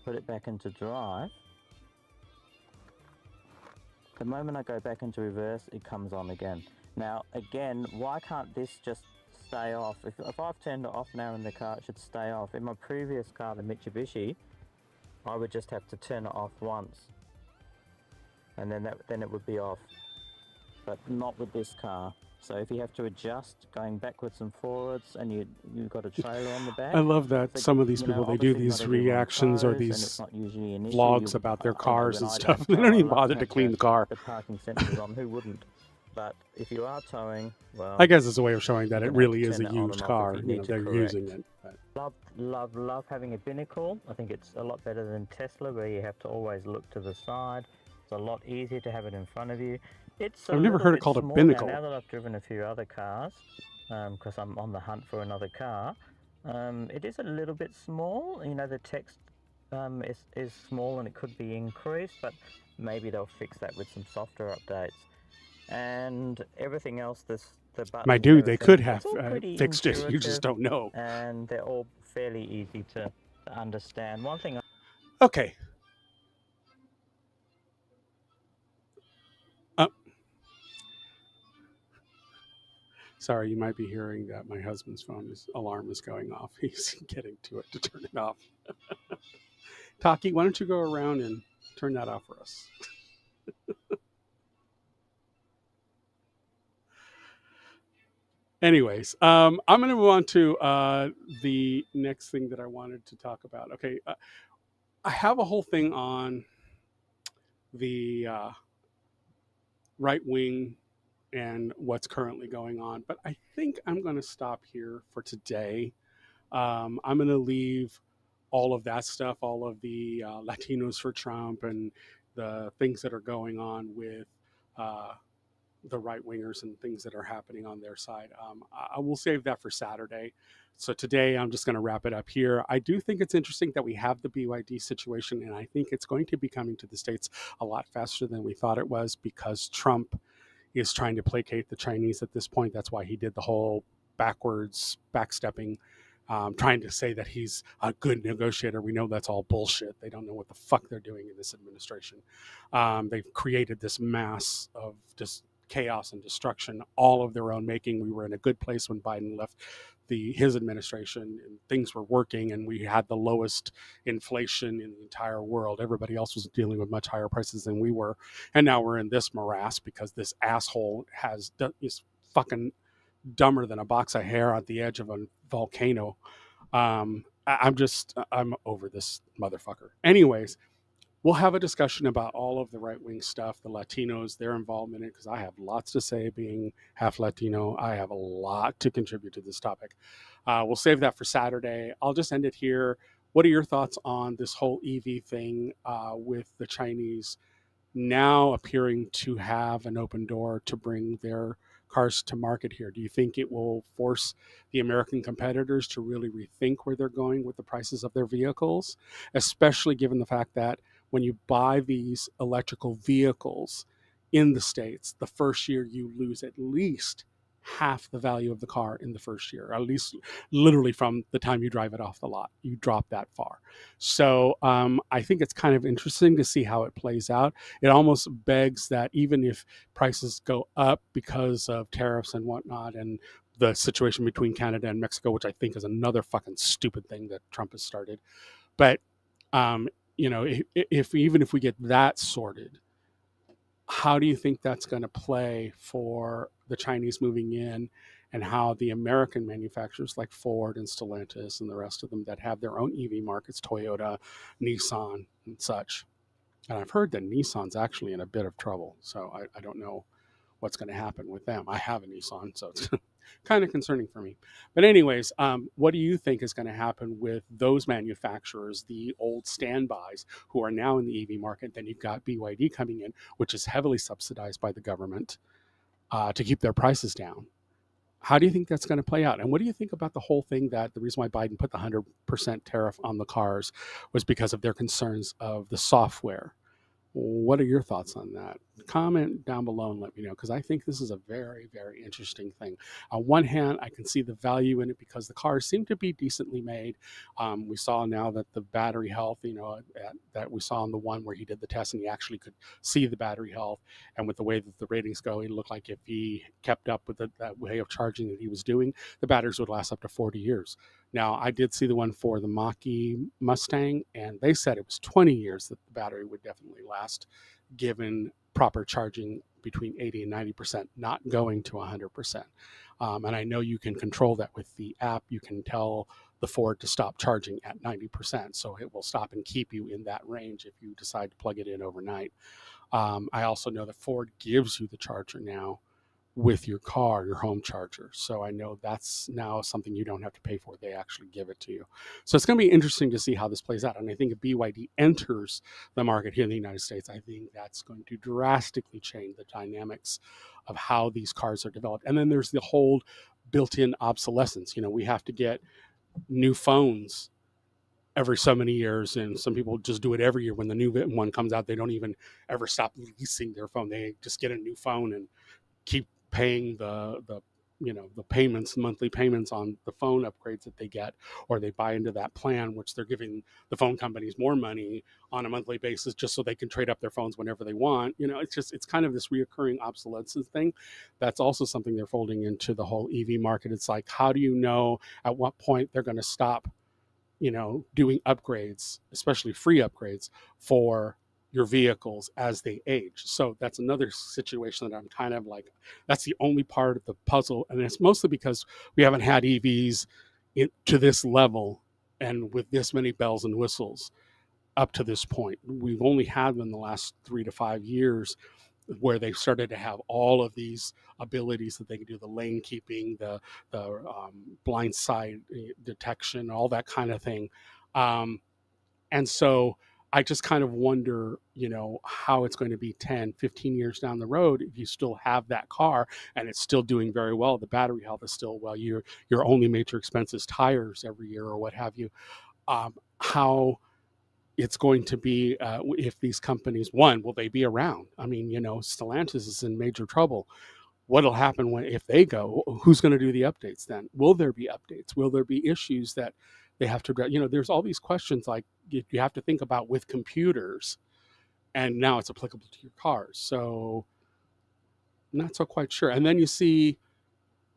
put it back into drive, the moment I go back into reverse it comes on again. Now again, why can't this just stay off? If I've turned it off now in the car, it should stay off. In my previous car, the Mitsubishi, I would just have to turn it off once and then it would be off, but not with this car. So if you have to adjust going backwards and forwards and you've got a trailer on the back. I love that some of these you know, people, they do obviously not these everyone reactions or tows, and these it's not usually an issue. vlogs about their I know cars when and I stuff. don't They tow, don't I even love bother to have clean the car. the parking sensors on. Who wouldn't? But if you are towing, well, I guess it's a way of showing that you're it gonna have really to is a turn it on used and off car. if you You need know, to they're correct. using it. But Love having a binnacle. I think it's a lot better than Tesla, where you have to always look to the side. It's a lot easier to have it in front of you. It's I've never heard it called a binnacle. Now that I've driven a few other cars, because I'm on the hunt for another car, it is a little bit small. You know, the text is small and it could be increased, but maybe they'll fix that with some software updates. And everything else, the buttons. My dude, they could have it's all pretty fixed it. You intuitive, just don't know. and they're all fairly easy to understand. One thing. Okay. Sorry, you might be hearing that my husband's alarm is going off. He's getting to it to turn it off. Taki, why don't you go around and turn that off for us? Anyways, I'm going to move on to the next thing that I wanted to talk about. Okay, I have a whole thing on the right wing and what's currently going on, but I think I'm going to stop here for today. I'm going to leave all of that stuff, all of the Latinos for Trump and the things that are going on with the right wingers and things that are happening on their side. I will save that for Saturday. So today I'm just going to wrap it up here. I do think it's interesting that we have the BYD situation, and I think it's going to be coming to the States a lot faster than we thought it was, because Trump is trying to placate the Chinese at this point. That's why he did the whole backstepping, trying to say that he's a good negotiator. We know that's all bullshit. They don't know what the fuck they're doing in this administration. They've created this mass of just chaos and destruction, all of their own making. We were in a good place when Biden left his administration, and things were working, and we had the lowest inflation in the entire world. Everybody else was dealing with much higher prices than we were, and now we're in this morass because this asshole is fucking dumber than a box of hair at the edge of a volcano. I'm over this motherfucker. Anyways, we'll have a discussion about all of the right wing stuff, the Latinos, their involvement in it, because I have lots to say. Being half Latino, I have a lot to contribute to this topic. We'll save that for Saturday. I'll just end it here. What are your thoughts on this whole EV thing with the Chinese now appearing to have an open door to bring their cars to market here? Do you think it will force the American competitors to really rethink where they're going with the prices of their vehicles, especially given the fact that when you buy these electrical vehicles in the States, the first year you lose at least half the value of the car in the first year, at least literally from the time you drive it off the lot, you drop that far. So I think it's kind of interesting to see how it plays out. It almost begs that even if prices go up because of tariffs and whatnot, and the situation between Canada and Mexico, which I think is another fucking stupid thing that Trump has started. But, even if we get that sorted, how do you think that's going to play for the Chinese moving in, and how the American manufacturers like Ford and Stellantis and the rest of them that have their own EV markets, Toyota, Nissan, and such? And I've heard that Nissan's actually in a bit of trouble. So I don't know what's going to happen with them. I have a Nissan, so it's kind of concerning for me. But anyways, what do you think is going to happen with those manufacturers, the old standbys who are now in the EV market? Then you've got BYD coming in, which is heavily subsidized by the government to keep their prices down. How do you think that's going to play out? And what do you think about the whole thing that the reason why Biden put the 100% tariff on the cars was because of their concerns of the software? What are your thoughts on that? Comment down below and let me know, because I think this is a very, very interesting thing. On one hand, I can see the value in it because the cars seem to be decently made. We saw now that the battery health, that we saw on the one where he did the test and he actually could see the battery health. And with the way that the ratings go, it looked like if he kept up with that way of charging that he was doing, the batteries would last up to 40 years. Now, I did see the one for the Mach-E Mustang, and they said it was 20 years that the battery would definitely last, given proper charging between 80 and 90%, not going to 100%. And I know you can control that with the app. You can tell the Ford to stop charging at 90%, so it will stop and keep you in that range if you decide to plug it in overnight. I also know that Ford gives you the charger now with your car, your home charger. So I know that's now something you don't have to pay for. They actually give it to you. So it's going to be interesting to see how this plays out. And I think if BYD enters the market here in the United States, I think that's going to drastically change the dynamics of how these cars are developed. And then there's the whole built-in obsolescence. We have to get new phones every so many years, and some people just do it every year. When the new one comes out, they don't even ever stop leasing their phone. They just get a new phone and keep paying the monthly payments on the phone upgrades that they get, or they buy into that plan, which they're giving the phone companies more money on a monthly basis just so they can trade up their phones whenever they want. It's kind of this reoccurring obsolescence thing. That's also something they're folding into the whole EV market. It's like, how do you know at what point they're going to stop, doing upgrades, especially free upgrades for your vehicles as they age? So that's another situation that I'm kind of like, that's the only part of the puzzle. And it's mostly because we haven't had EVs to this level and with this many bells and whistles up to this point. We've only had them in the last 3 to 5 years where they started to have all of these abilities that they can do, the lane keeping, the blind side detection, all that kind of thing. And so I just kind of wonder, how it's going to be 10, 15 years down the road if you still have that car and it's still doing very well. The battery health is still well. Your only major expense is tires every year or what have you. How it's going to be if these companies, will they be around? I mean, Stellantis is in major trouble. What'll happen if they go? Who's going to do the updates then? Will there be updates? Will there be issues that they have to, there's all these questions like you have to think about with computers, and now it's applicable to your cars. So not so quite sure. And then you see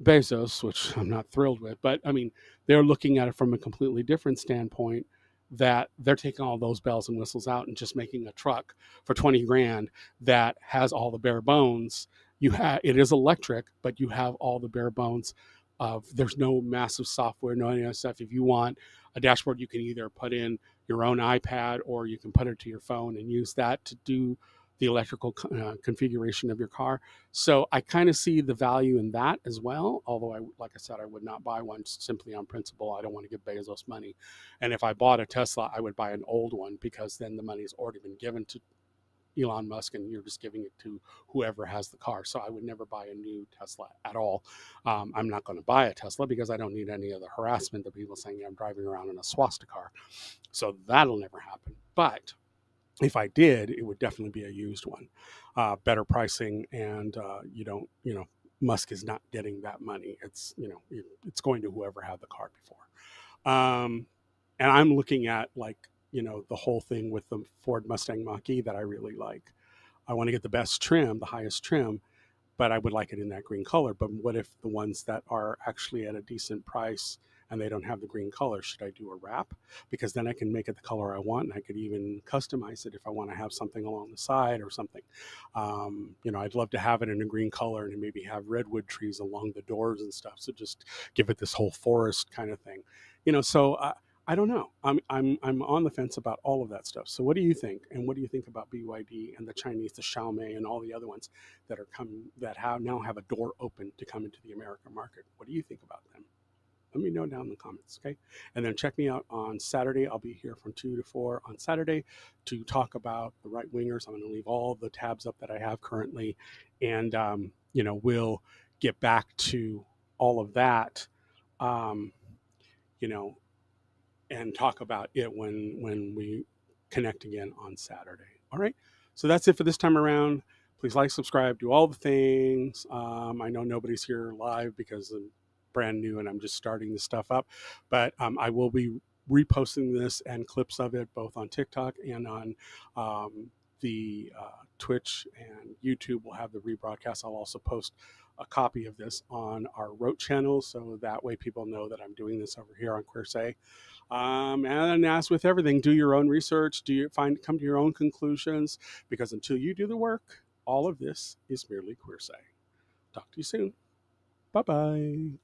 Bezos, which I'm not thrilled with, but I mean, they're looking at it from a completely different standpoint, that they're taking all those bells and whistles out and just making a truck for 20 grand that has all the bare bones. It is electric, but you have all the bare bones of, there's no massive software, no any other stuff. If you want a dashboard, you can either put in your own iPad or you can put it to your phone and use that to do the electrical configuration of your car. So I kind of see the value in that as well. Although, like I said, I would not buy one simply on principle. I don't want to give Bezos money. And if I bought a Tesla, I would buy an old one, because then the money's already been given to Elon Musk and you're just giving it to whoever has the car. So I would never buy a new Tesla at all. I'm not going to buy a Tesla because I don't need any of the harassment of people saying I'm driving around in a swastika car. So that'll never happen. But if I did, it would definitely be a used one, better pricing, and Musk is not getting that money. It's going to whoever had the car before. And I'm looking at, like, the whole thing with the Ford Mustang Mach-E that I really like. I want to get the best trim, the highest trim, but I would like it in that green color. But what if the ones that are actually at a decent price and they don't have the green color? Should I do a wrap? Because then I can make it the color I want, and I could even customize it if I want to have something along the side or something. I'd love to have it in a green color and maybe have redwood trees along the doors and stuff. So just give it this whole forest kind of thing. So I don't know. I'm on the fence about all of that stuff. So what do you think? And what do you think about BYD and the Chinese, the Xiaomi, and all the other ones that are coming, that now have a door open to come into the American market? What do you think about them? Let me know down in the comments, okay? And then check me out on Saturday. I'll be here from 2 to 4 on Saturday to talk about the right wingers. I'm going to leave all the tabs up that I have currently, and we'll get back to all of that. Um, you know, and talk about it when we connect again on Saturday. All right. So that's it for this time around. Please like, subscribe, do all the things. I know nobody's here live because I'm brand new and I'm just starting this stuff up, but I will be reposting this and clips of it both on TikTok and on the Twitch, and YouTube will have the rebroadcast. I'll also post a copy of this on our Rote channel, so that way people know that I'm doing this over here on Qwhearsay. And as with everything, do your own research. Come to your own conclusions, because until you do the work, all of this is merely Qwhearsay. Talk to you soon. Bye bye.